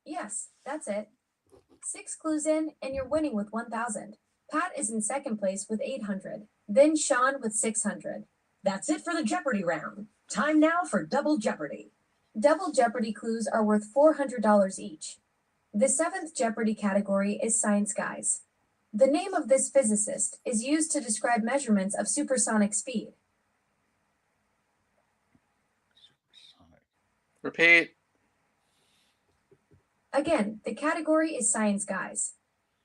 Yes, that's it. 6 clues in, and you're winning with 1,000. Pat is in second place with 800. Then Sean with 600. That's it for the Jeopardy round. Time now for Double Jeopardy. Double Jeopardy clues are worth $400 each. The seventh Jeopardy category is science guys. The name of this physicist is used to describe measurements of supersonic speed. Repeat. Again, the category is science guys.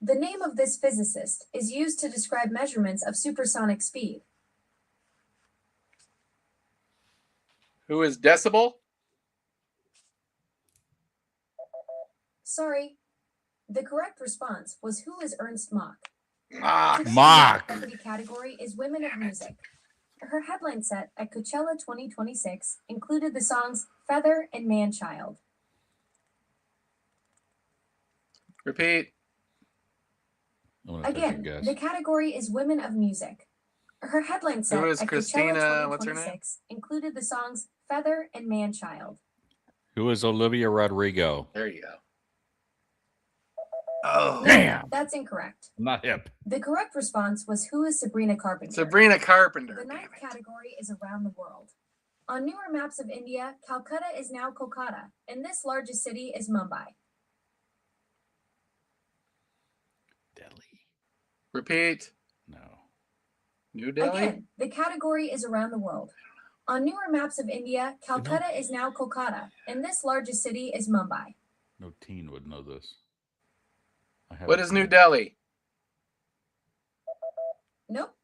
The name of this physicist is used to describe measurements of supersonic speed. Who is Decibel? Sorry. The correct response was who is Ernst Mach? Ah, Today's Mach. Jeopardy category is Women of Music. Her headline set at Coachella 2026 included the songs Feather and Man-Child. repeat. I'm gonna take a Again, guess. the category is Women of Music. Her headline set Who is at Christina- Coachella what's her name? 2026 included the songs Feather and Man-Child. Who is Olivia Rodrigo? There you go. Oh, Damn. That's incorrect. I'm not hip. The correct response was who is Sabrina Carpenter? Sabrina Carpenter. The ninth Damn it. category is around the world. On newer maps of India, Calcutta is now Kolkata, and this largest city is Mumbai. Delhi. Repeat. No. New Delhi. Again, the category is around the world. On newer maps of India, Calcutta is now Kolkata, and this largest city is Mumbai. No teen would know this. I have What a is teen. New Delhi? Nope.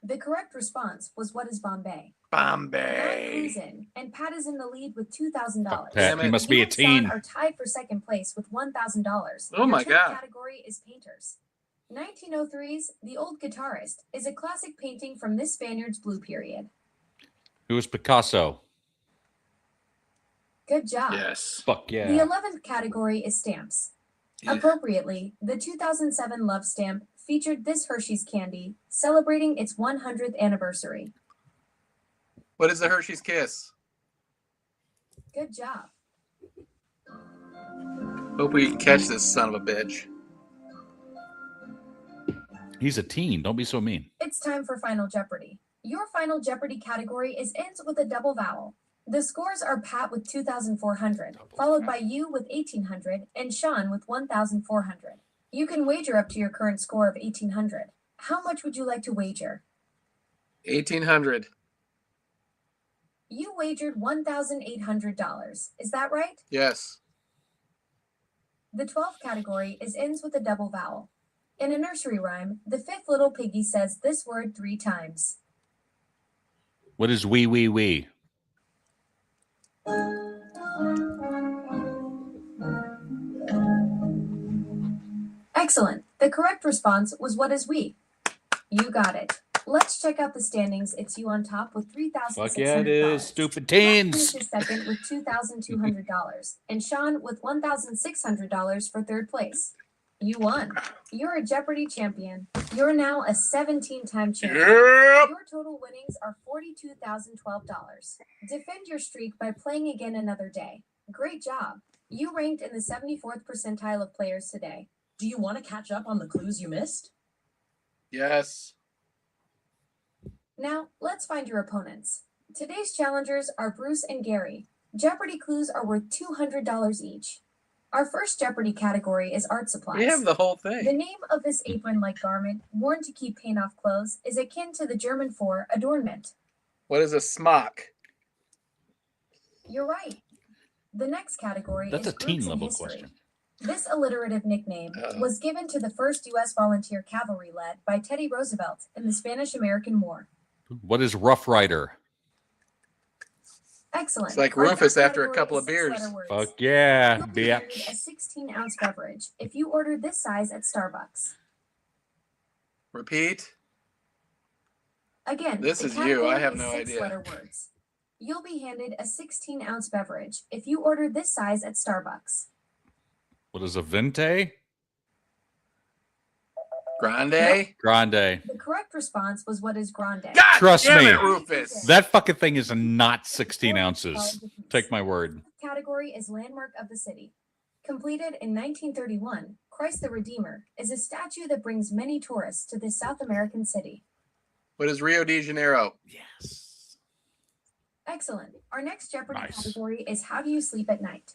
The correct response was what is Bombay? 9 clues Bombay. in, and Pat is in the lead with $2,000. Damn Pat, he it. must be You a and Sean teen. are tied for second place with $1,000. Oh my Your God. category is painters. 1903's The Old Guitarist is a classic painting from this Spaniard's blue period. Who is Picasso? Good job. Yes. Fuck yeah. The 11th category is stamps. Appropriately, the 2007 Love Stamp featured this Hershey's candy, celebrating its 100th anniversary. What is the Hershey's Kiss? Good job. Hope we can catch this son of a bitch. He's a teen. Don't be so mean. It's time for Final Jeopardy. Your Final Jeopardy category is ends with a double vowel. The scores are Pat with 2,400, followed by you with 1,800, and Sean with 1,400. You can wager up to your current score of 1,800. How much would you like to wager? 1,800. You wagered $1,800. Is that right? Yes. The 12th category is ends with a double vowel. In a nursery rhyme, the fifth little piggy says this word 3 times. What is wee wee wee? Excellent. The correct response was what is we? You got it. Let's check out the standings. It's you on top with $3,600. Fuck yeah, it is. Stupid Pat teens. finishes second with $2,200, and Sean with $1,600 for third place. You won. You're a Jeopardy champion. You're now a 17-time champion. Yep. Your total winnings are $42,012. Defend your streak by playing again another day. Great job. You ranked in the 74th percentile of players today. Do you want to catch up on the clues you missed? Yes. Now, let's find your opponents. Today's challengers are Bruce and Gary. Jeopardy clues are worth $200 each. Our first Jeopardy category is art supplies. We have the whole The thing. name of this apron-like garment, worn to keep paint off clothes, is akin to the German for adornment. What is a smock? You're right. The next category That's is a teen groups in level history. question. This alliterative nickname Uh-oh. was given to the first U.S. volunteer cavalry led by Teddy Roosevelt in the Spanish-American War. What is Rough Rider? Excellent. It's like Our Rufus third after a category couple is of beers. 6-letter words. Fuck yeah, You'll be handed a bitch. 16-ounce beverage if you order this size at Starbucks. Repeat. Again, This the is you. I category have is no idea. 6-letter words. You'll be handed a 16-ounce beverage if you order this size at Starbucks. What is a Vente? Grande. Grande. The correct response was what is grande. God Trust damn me. it, Rufus. That fucking thing is not 16 ounces. Take my word. The category is landmark of the city. Completed in 1931, Christ the Redeemer is a statue that brings many tourists to this South American city. What is Rio de Janeiro? Yes. Excellent. Our next Jeopardy Nice. category is how do you sleep at night?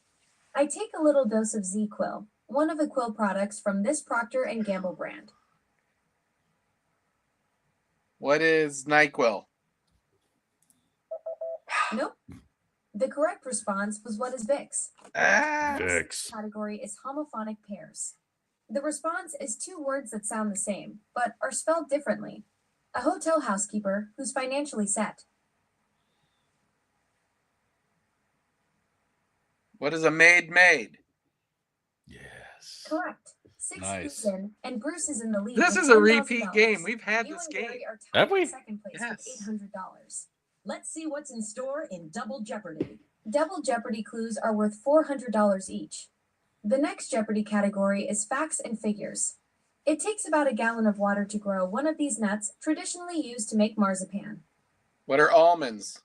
I take a little dose of Z-Quill, one of the quill products from this Procter & Gamble brand. What is NyQuil? Nope. The correct response was what is Vicks. Ah. Vicks. Category is homophonic pairs. The response is 2 words that sound the same, but are spelled differently. A hotel housekeeper who's financially set. What is a maid? Yes. Correct. 6 Nice. clues in, and Bruce is in the lead. This with is a $1,000. repeat game. We've had You this and game. Gary are Have tied we? in second place Yes. with $800. Let's see what's in store in Double Jeopardy. Double Jeopardy clues are worth $400 each. The next Jeopardy category is facts and figures. It takes about a gallon of water to grow one of these nuts traditionally used to make marzipan. What are almonds?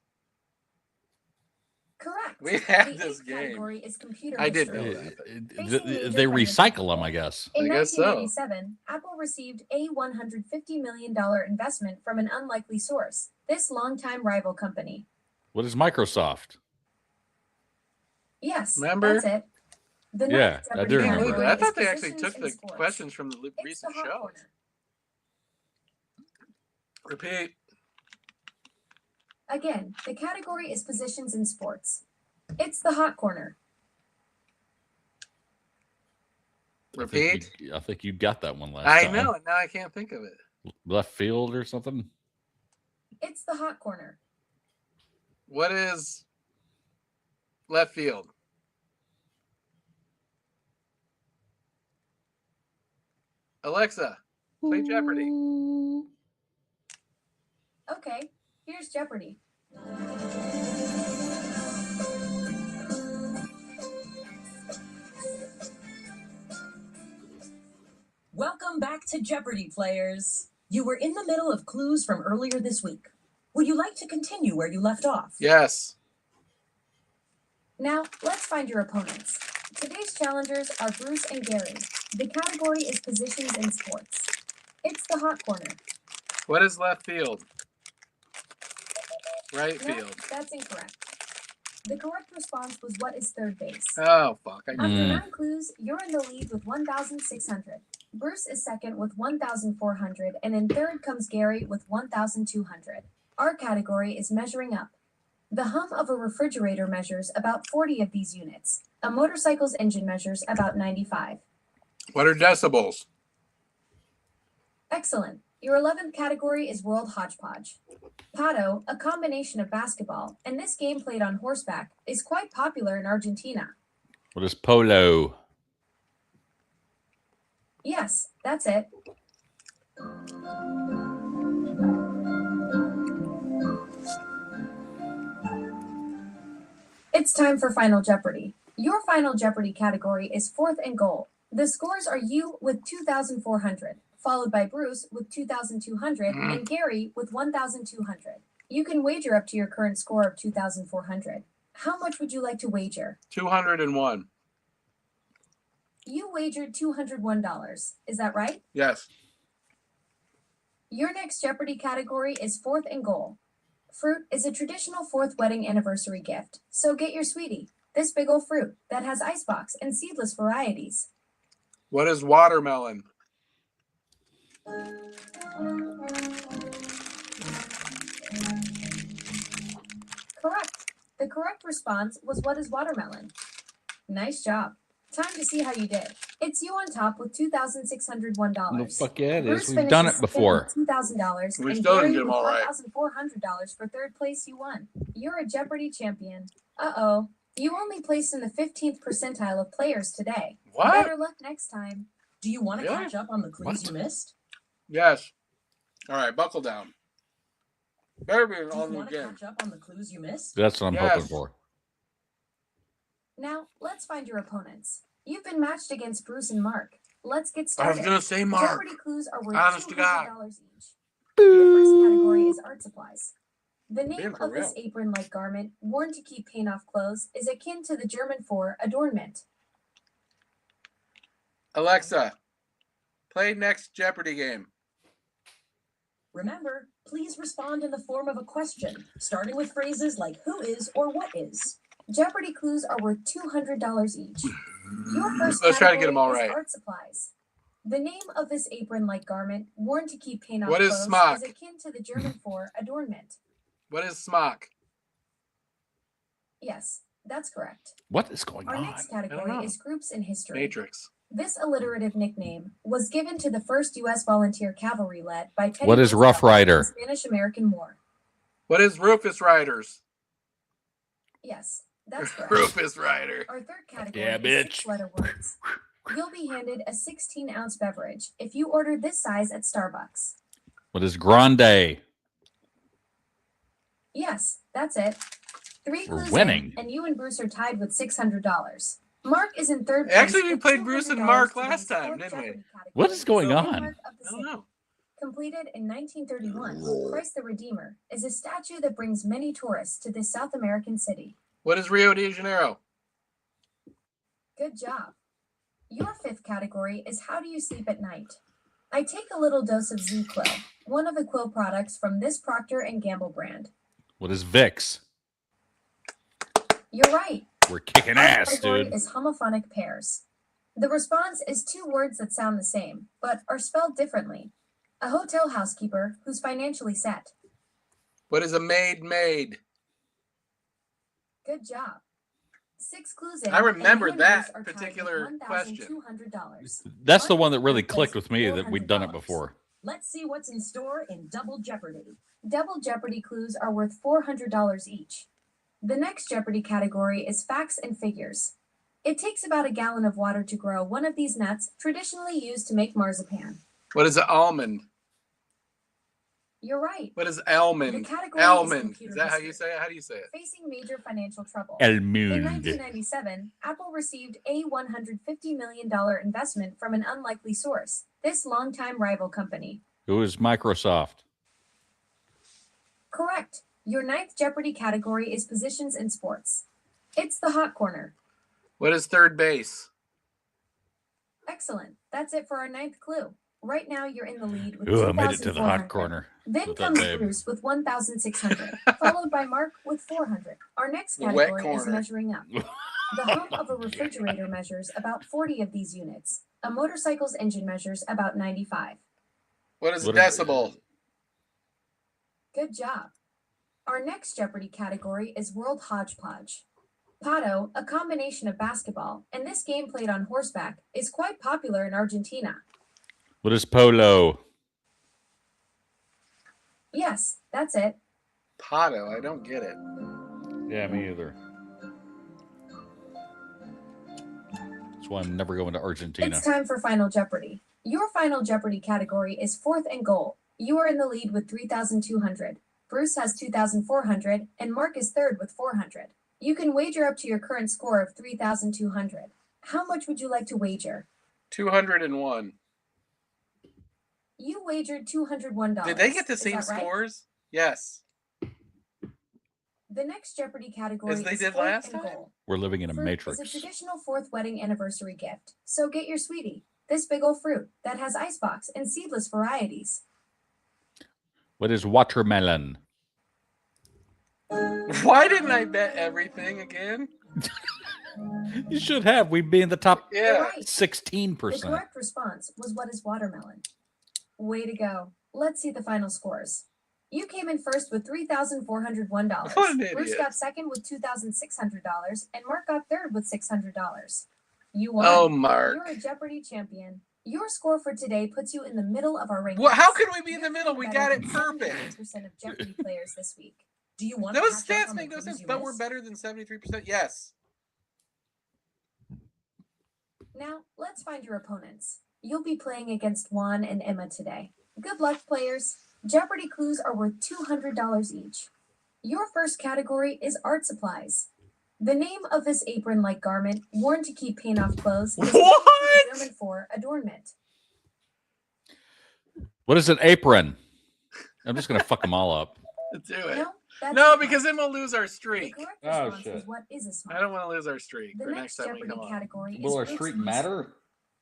Correct. We had The this eighth game. category is computer I did history. know that. They recycle them, I guess. In I guess so. 1997, Apple received a $150 million investment from an unlikely source, this longtime rival company. What is Microsoft? Yes, Remember? that's it. The Yeah, next I Jeopardy do Can't remember. believe category that. I is thought they actually positions took in the sports. questions from the It's recent the hot shows. corner. Repeat. Again, the category is positions in sports. It's the hot corner. Repeat. I think you got that one last I time. know, and now I can't think of it. Left field or something? It's the hot corner. What is left field? Alexa, play Jeopardy. Okay, here's Jeopardy. Welcome back to Jeopardy, players. You were in the middle of clues from earlier this week. Would you like to continue where you left off? Yes. Now, let's find your opponents. Today's challengers are Bruce and Gary. The category is positions in sports. It's the hot corner. What is left field? Right No, field. that's incorrect. The correct response was what is third base. Oh, fuck. After 9 clues, you're in the lead with 1,600. Bruce is second with 1,400, and in third comes Gary with 1,200. Our category is measuring up. The hum of a refrigerator measures about 40 of these units. A motorcycle's engine measures about 95. What are decibels? Excellent. Your 11th category is World Hodgepodge. Pato, a combination of basketball, and this game played on horseback, is quite popular in Argentina. What is polo? Yes, that's it. It's time for Final Jeopardy. Your Final Jeopardy category is fourth and goal. The scores are you with 2,400, followed by Bruce with 2,200, and Gary with 1,200. You can wager up to your current score of 2,400. How much would you like to wager? 201. You wagered $201. Is that right? Yes. Your next Jeopardy category is fourth and goal. Fruit is a traditional fourth wedding anniversary gift, so get your sweetie, this big ol' fruit that has icebox and seedless varieties. What is watermelon? Correct. The correct response was what is watermelon? Nice job. Time to see how you did. It's you on top with $2,601. The fuck yeah, it is. Bruce We've done finishes it before. second with $2,000, We and still didn't Gary get 'em with all right. $1,400 for third place. You won. You're a Jeopardy champion. Uh-oh. You only placed in the 15th percentile of players today. What? Better luck next time. Do you want to Really? catch up on the clues What? you missed? Yes. All right, buckle down. Better be Do you on want to again. catch up on the clues you missed? That's what I'm Yes. hoping for. Now, let's find your opponents. You've been matched against Bruce and Mark. Let's get I started. was going to say Mark. Jeopardy clues are worth Honest to God. $200 each. The first category is art supplies. The name Being for of this real. apron-like garment, worn to keep paint off clothes, is akin to the German for adornment. Alexa, play next Jeopardy game. Remember, please respond in the form of a question, starting with phrases like who is or what is. Jeopardy clues are worth $200 each. Your first Let's try to get category them all is right. art supplies. The name of this apron-like garment, worn to keep paint off What is clothes, smock? is akin to the German for adornment. What is smock? Yes, that's correct. What is going Our on? next know. category is groups in history. Matrix. This alliterative nickname was given to the first U.S. volunteer cavalry led by Teddy What is Roosevelt Rough Rider? in the Spanish-American War. What is Rufus Riders? Yes, that's correct. Rufus Rider. Our third category Yeah, is bitch. 6-letter words. You'll be handed a 16-ounce beverage if you order this size at Starbucks. What is grande? Yes, that's it. 3 We're clues winning. in, and you and Bruce are tied with $600. Mark is in third place. Actually, we with played Bruce and $200 Mark for last his time, fourth didn't we? Jeopardy category. What is going The on? Landmark of the I don't City. know. Completed in 1931, Christ the Redeemer is a statue that brings many tourists to this South American city. What is Rio de Janeiro? Good job. Your fifth category is how do you sleep at night? I take a little dose of Z-Quill, one of the quill products from this Procter & Gamble brand. What is Vicks? You're right. We're kicking Our ass, category dude. is homophonic pairs. The response is 2 words that sound the same, but are spelled differently. A hotel housekeeper who's financially set. What is a maid? Good job. 6 clues in. I remember and you and Bruce that are tied with particular question. $1,200. That's the one that really clicked with me that we'd done it before. Let's see what's in store in Double Jeopardy. Double Jeopardy clues are worth $400 each. The next Jeopardy category is facts and figures. It takes about a gallon of water to grow one of these nuts traditionally used to make marzipan. What is an almond? You're right. What is The almond? category is Almond. computer Is that how you history. say it? How do you say it? Facing major financial trouble. El In Mundo. 1997, Apple received a $150 million investment from an unlikely source. this longtime rival company. Who is Microsoft? Correct. Your ninth Jeopardy category is positions in sports. It's the hot corner. What is third base? Excellent. That's it for our ninth clue. Right now, you're in the lead with Ooh, I made it to the hot 2,400. corner. Then with that comes babe. Bruce with 1,600, followed by Mark with 400. Our next The wet category is corner. measuring up. The hump of a refrigerator measures about 40 of these units. A motorcycle's engine measures about 95. What is a What is- decibel? Good job. Our next Jeopardy category is World Hodgepodge. Pato, a combination of basketball, and this game played on horseback, is quite popular in Argentina. What is polo? Yes, that's it. Pato, I don't get it. Yeah, me either. That's why I'm never going to Argentina. It's time for Final Jeopardy. Your Final Jeopardy category is fourth and goal. You are in the lead with 3,200. Bruce has 2,400, and Mark is third with 400. You can wager up to your current score of 3,200. How much would you like to wager? 201. You wagered $201. Did they get the Is same that right? scores? Yes. The next Jeopardy category As they is did fourth last and time? goal. We're living in a Fruit matrix. is a traditional fourth wedding anniversary gift. So get your sweetie, this big ol' fruit that has icebox and seedless varieties. What is watermelon? Why didn't I bet everything again? You should have. We'd be in the top You're Yeah. right. The 16%. correct response was what is watermelon. Way to go. Let's see the final scores. You came in first with $3,401. What an Bruce idiot. got second with $2,600, and Mark got third with $600. You won. Oh, Mark. You're a Jeopardy champion. Your score for today puts you in the middle of our rankings. Well, how could we be in the You're middle? We better got it than perfect. 79% of Jeopardy players this week. Do you want Those to catch up stats on the make no clues sense, you but we're missed? better than 73%. Yes. Now, let's find your opponents. You'll be playing against Juan and Emma today. Good luck, players. Jeopardy clues are worth $200 each. Your first category is art supplies. The name of this apron-like garment, worn to keep paint off clothes, is What? German for adornment. What is an apron? I'm just going to fuck them all up. Do it. No, that's No, not because right. then we'll lose our The streak. correct Oh, response shit. is what is a smile. I don't want to lose our streak The for next next time we Jeopardy come on. category is Will our Brooks streak Music. matter?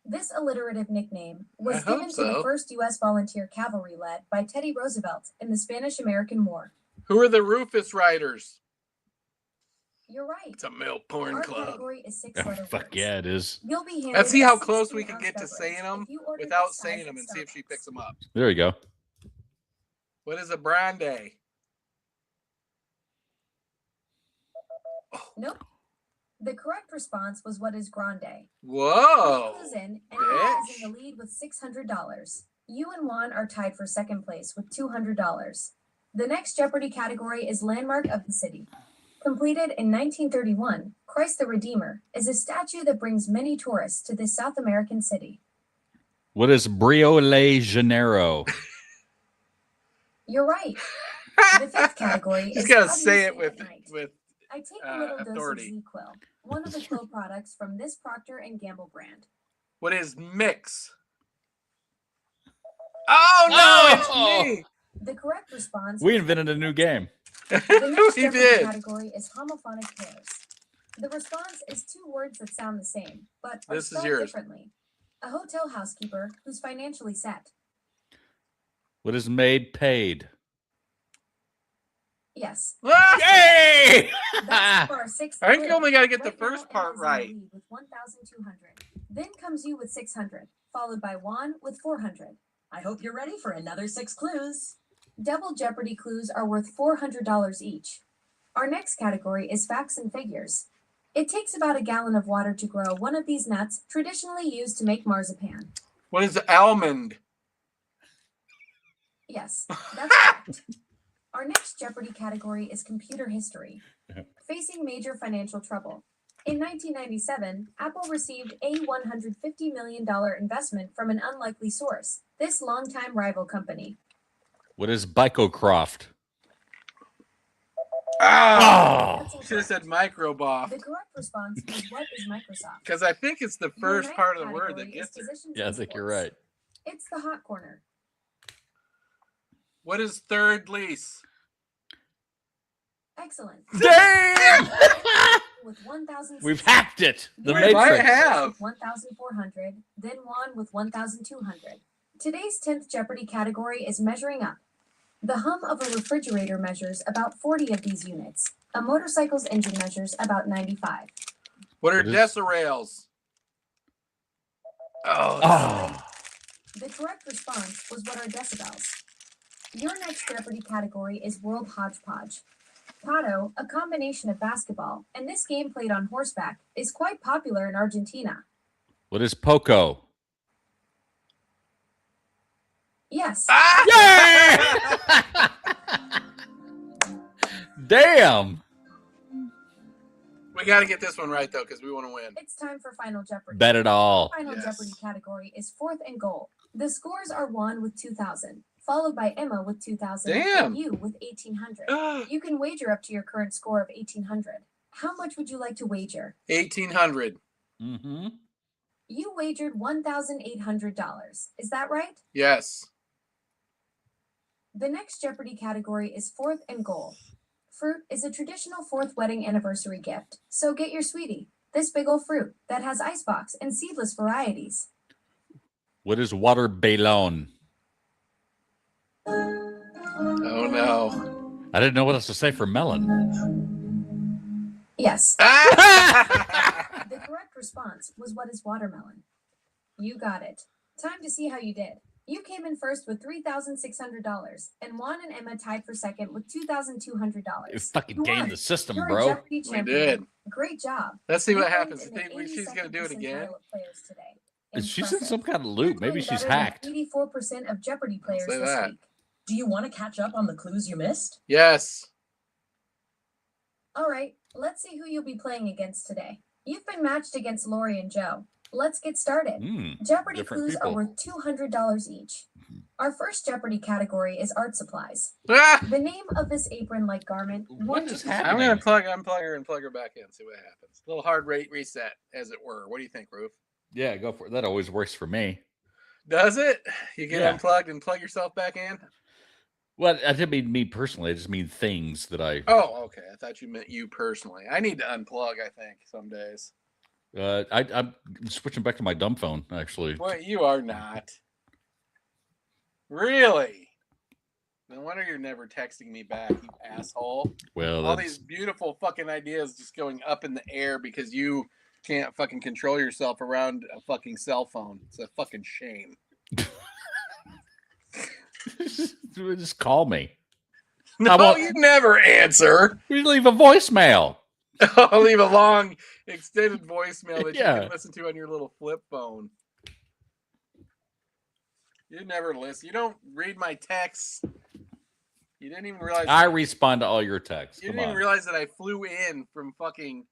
This alliterative nickname was I hope given to so. the first U.S. volunteer cavalry led by Teddy Roosevelt in the Spanish-American War. Who are the Rufus Riders? You're right. It's a male porn Our club. category is Oh, six-letter fuck words. yeah, it is. You'll be handed Let's see a how close we 16 can ounce get to beverage saying them if you order without this size saying at them and see if she Starbucks. picks them up. There you go. What is a brande? Nope. The correct response was what is grande. Whoa. Clues in, and Emma is bitch. in the lead with $600. You and Juan are tied for second place with $200. The next Jeopardy category is Landmark of the City. Completed in 1931, Christ the Redeemer is a statue that brings many tourists to this South American city. What is Rio de Janeiro? You're right. The fifth category Just is gotta how do you say it sleep with at night? with I take a little dose of authority. Z-Quil, one of the Quil products from this Procter & Gamble brand. what is mix? Oh no, Oh! it's me. The correct response We invented a new game. The next We Jeopardy did. category is homophonic pairs. The response is two words that sound the same, but are This is spelled yours. differently. A hotel housekeeper who's financially set. What is made paid? Yes. Ah! Yay! That's for our sixth I think you clue. only got to get the Right now, first part Emma's in the right. lead With 1,200. Then comes you with 600, followed by Juan with 400. I hope you're ready for another 6 clues. Double Jeopardy clues are worth $400 each. Our next category is facts and figures. It takes about a gallon of water to grow one of these nuts traditionally used to make marzipan. What is almond? Yes, that's correct. Our next Jeopardy category is computer history. Facing major financial trouble. In 1997, Apple received a $150 million investment from an unlikely source, this longtime rival company. What is Bicocroft? Ah, That's should have said incorrect. microboff The correct response is what is Microsoft? because I think it's the Your first ninth part of the word that category is gets it. positions Yeah, I in think you're sports. right. It's the hot corner. What is third lease? Excellent. Damn! With 1,000. We've hacked it. The We might Matrix. have. 1,400, then Juan with 1,200. Today's 10th Jeopardy category is measuring up. The hum of a refrigerator measures about 40 of these units. A motorcycle's engine measures about 95. What are What is- decibels? Oh, Oh. The correct response was what are decibels. Your next Jeopardy category is World Hodgepodge. Pato, a combination of basketball, and this game played on horseback, is quite popular in Argentina. What is Poco? Yes. Ah! Damn. We got to get this one right, though, because we want to win. It's time for Final Jeopardy. Bet it all. Final Yes. Jeopardy category is 4th and goal. The scores are Juan with 2,000, followed by Emma with 2,000, Damn. and you with 1,800. You can wager up to your current score of 1,800. How much would you like to wager? 1,800. Mm-hmm. You wagered $1,800. Is that right? Yes. The next Jeopardy category is 4th and goal. Fruit is a traditional 4th wedding anniversary gift, so get your sweetie. This big ol' fruit that has icebox and seedless varieties. What is water balloon? Oh, no. I didn't know what else to say for melon. Yes. Ah! The correct response was what is watermelon? You got it. Time to see how you did. You came in first with $3,600, and Juan and Emma tied for second with $2,200. You fucking You gamed won. the system, You're a bro. Jeopardy We champion. did. Great job. Let's see You what ranked happens. in the Think she's going to do it 82nd again? percentile of players today. She's in Impressive. some kind of You're loop. Maybe doing she's better than hacked. 84% of Jeopardy players say this that. week. Do you want to catch up on the clues you missed? Yes. All right, let's see who you'll be playing against today. You've been matched against Lori and Joe. Let's get started. Jeopardy different clues people. are worth $200 each. Our first Jeopardy category is art supplies. Ah! The name of this apron-like garment. What is I'm happening? going to unplug her and plug her back in. See what happens. A little hard rate reset, as it were. What do you think, Roof? Yeah, go for it. That always works for me. Does it? You get Yeah. unplugged and plug yourself back in? Well, I didn't mean me personally. I just mean things that I. Oh, okay. I thought you meant you personally. I need to unplug, I think, some days. I'm switching back to my dumb phone, actually. Boy, you are not. Really? No wonder you're never texting me back, you asshole. Well, All that's, these beautiful fucking ideas just going up in the air because you can't fucking control yourself around a fucking cell phone. It's a fucking shame. just call me. No, won't- you never answer. We leave a voicemail. I'll leave a long, extended voicemail that you Yeah. can listen to on your little flip phone. You never listen. You don't read my texts. You didn't even realize. I respond to all your texts. You Come didn't even on. realize that I flew in from fucking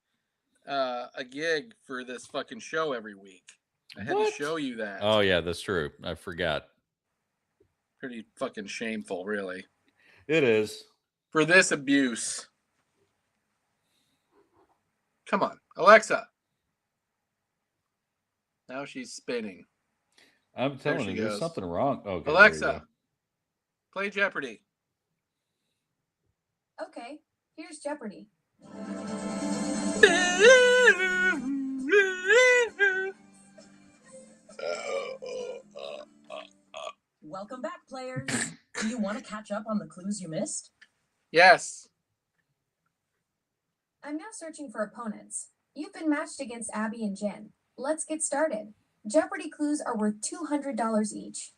a gig for this fucking show every week. I had What? to show you that. Oh yeah, that's true. I forgot. Pretty fucking shameful, really. It is. For this abuse. Come on, Alexa. Now she's spinning. I'm There telling she you, there's goes. something wrong. Okay, there you Alexa, play Jeopardy. Okay, here's Jeopardy. Welcome back, players. Do you want to catch up on the clues you missed? Yes. I'm now searching for opponents. You've been matched against Abby and Jen. Let's get started. Jeopardy clues are worth $200 each.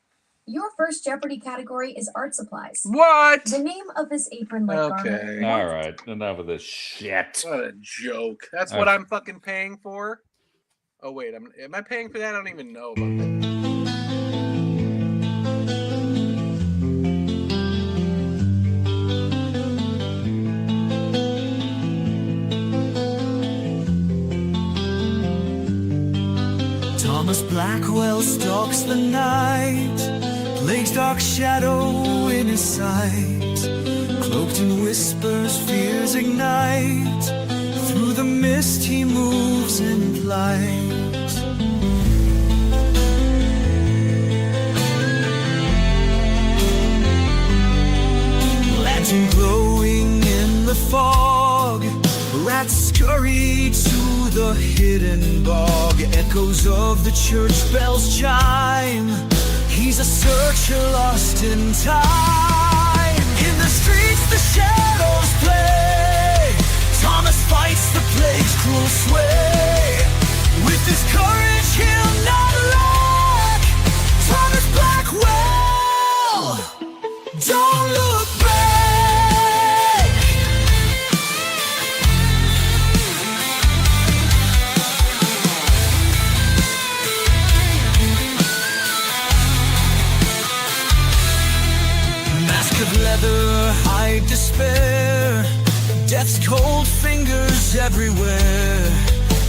Your first Jeopardy category is art supplies. What? The name of this apron-like Okay. garment. go. All right, enough of this shit. What a joke. That's what I'm fucking paying for? Oh, wait. Am I paying for that? I don't even know about that. Thomas Blackwell stalks the night, plague's dark shadow in his sight. Cloaked in whispers, fears ignite. Through the mist he moves in light. lantern glowing in the fog. Rats scurry to the hidden bog. Echoes of the church bells chime. He's a searcher lost in time. In the streets the shadows play. Thomas fights the plague's cruel sway. With his courage he'll not lack. Thomas Blackwell, don't look back. Mask of leather, hide despair. Death's cold fingers everywhere.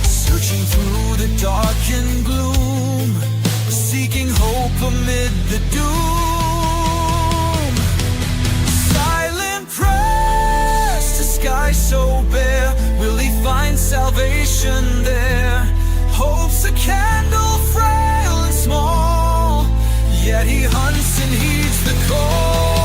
Searching through the dark and gloom. Seeking hope amid the doom. Silent prayers to sky so bare. Will he find salvation there? Hope's a candle frail and small. Yet he hunts and heeds the call.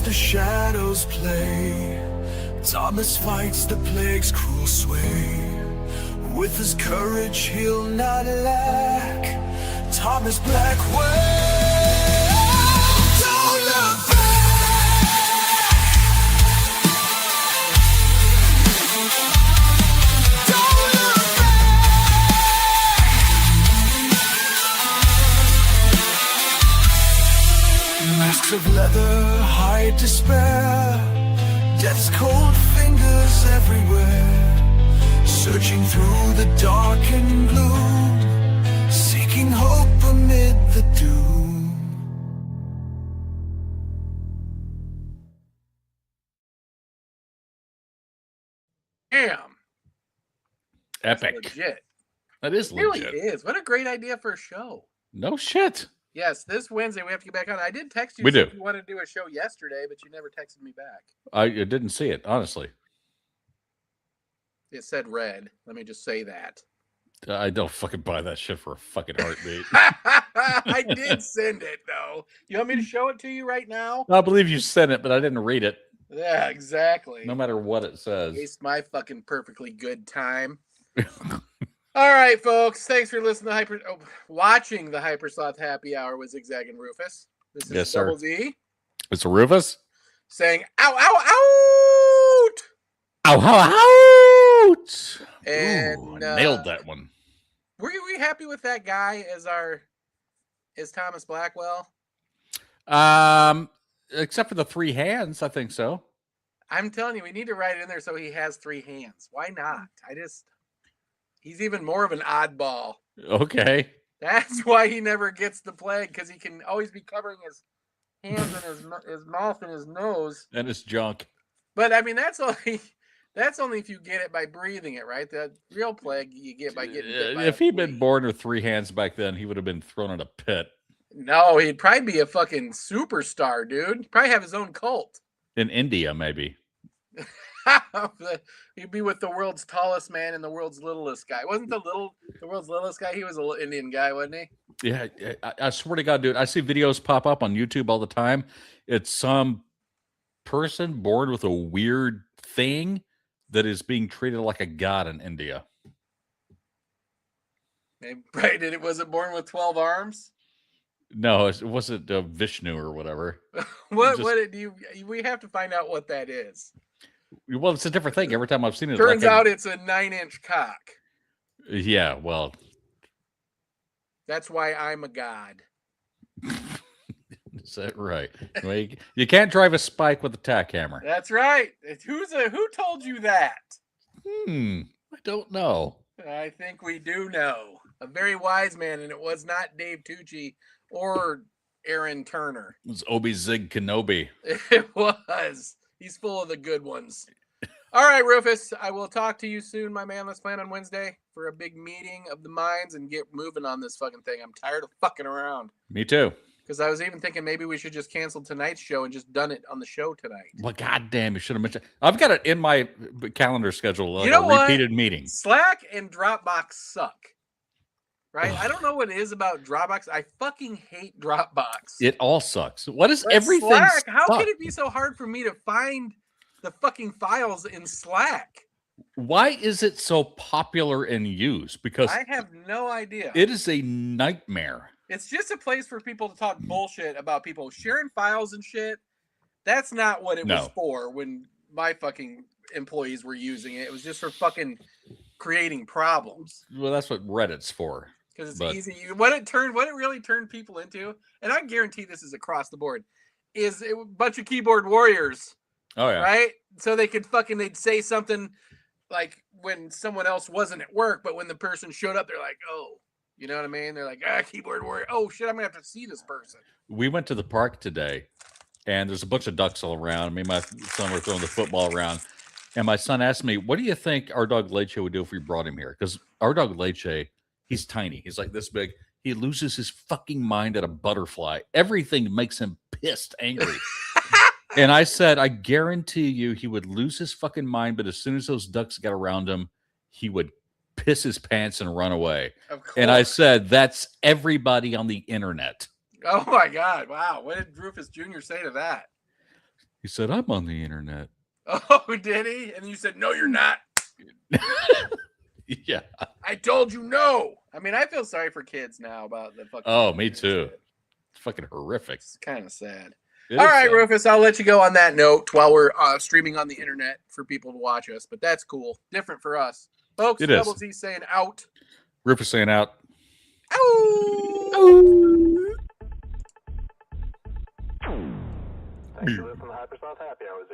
The shadows play. Thomas fights the plague's cruel sway. With his courage he'll not lack. Thomas Blackwell, don't look back. Don't look back. Masks of leather hide despair. Death's cold fingers everywhere. Searching through the dark and gloom. Seeking hope amid the doom. Damn. Epic. That's legit. That is It really legit. is. What a great idea for a show. No shit. Yes, this Wednesday we have to get back on. I did text you. We do. If you wanted to do a show yesterday, but you never texted me back. I didn't see it, honestly. It said red. Let me just say that. I don't fucking buy that shit for a fucking heartbeat. I did send it though. You want me to show it to you right now? I believe you sent it, but I didn't read it. Yeah, exactly. No matter what it says. Waste my fucking perfectly good time. All right, folks. Thanks for listening to watching the Hypersloth Happy Hour with Zigzag and Rufus. This is Yes, Double sir. Z It's a Rufus. saying "ow, ow, out." Ow, how out! And Ooh, I nailed that one. Were we happy with that guy as Thomas Blackwell? Except for the three hands, I think so. I'm telling you, we need to write it in there so he has three hands. Why not? He's even more of an oddball. Okay. That's why he never gets the plague, because he can always be covering his hands and his mouth and his nose. And it's junk. But I mean, that's only if you get it by breathing it, right? The real plague you get by getting bit by If a he'd been flea. born with three hands back then, he would have been thrown in a pit. No, he'd probably be a fucking superstar, dude. He'd probably have his own cult. In India, maybe. He'd be with the world's tallest man and the world's littlest guy. Wasn't the world's littlest guy? He was a little Indian guy, wasn't he? Yeah, I swear to God, dude. I see videos pop up on YouTube all the time. It's some person born with a weird thing that is being treated like a god in India. Maybe, right? Was it born with 12 arms? No, it wasn't Vishnu or whatever. What do you? We have to find out what that is. Well, it's a different thing. Every time I've seen it, Turns out it's a 9-inch cock. Yeah, well, that's why I'm a god. Is that right? Well, you can't drive a spike with a tack hammer. That's right. Who told you that? I don't know. I think we do know. A very wise man, and it was not Dave Tucci or Aaron Turner. It was Obi-Zig Kenobi. It was. He's full of the good ones. All right, Rufus, I will talk to you soon, my man. Let's plan on Wednesday for a big meeting of the minds and get moving on this fucking thing. I'm tired of fucking around. Me too. Because I was even thinking maybe we should just cancel tonight's show and just done it on the show tonight. Well, goddamn, you should have mentioned. I've got it in my calendar schedule. Like you know a repeated meeting. Slack and Dropbox suck. Right? I don't know what it is about Dropbox. I fucking hate Dropbox. It all sucks. What is but everything? Slack, how can it be so hard for me to find the fucking files in Slack? Why is it so popular in use? Because I have no idea. It is a nightmare. It's just a place for people to talk bullshit about people sharing files and shit. That's not what it was for when my fucking employees were using it. It was just for fucking creating problems. Well, that's what Reddit's for. Because it's easy. What it really turned people into, and I guarantee this is across the board, is a bunch of keyboard warriors. Oh yeah. Right? So they'd say something like when someone else wasn't at work, but when the person showed up, they're like, oh. You know what I mean? They're like, keyboard warrior. Oh, shit, I'm going to have to see this person. We went to the park today, and there's a bunch of ducks all around. Me and my son were throwing the football around, and my son asked me, what do you think our dog Leche would do if we brought him here? Because our dog Leche, he's tiny. He's like this big. He loses his fucking mind at a butterfly. Everything makes him pissed, angry. And I said, I guarantee you he would lose his fucking mind, but as soon as those ducks got around him, he would piss his pants and run away. And I said, that's everybody on the internet. Oh my God. Wow. What did Rufus Jr. say to that? He said, I'm on the internet. Oh, did he? And you said, no, you're not. Yeah. I told you no. I mean, I feel sorry for kids now about the fucking. Oh, me too. Shit. It's fucking horrific. It's kind of sad. All right, Rufus, I'll let you go on that note while we're streaming on the internet for people to watch us. But that's cool. Different for us. Folks, Double Z saying out. Rufus saying out. Ow! Ow! Thanks for listening to Hypersouth Happy Hour.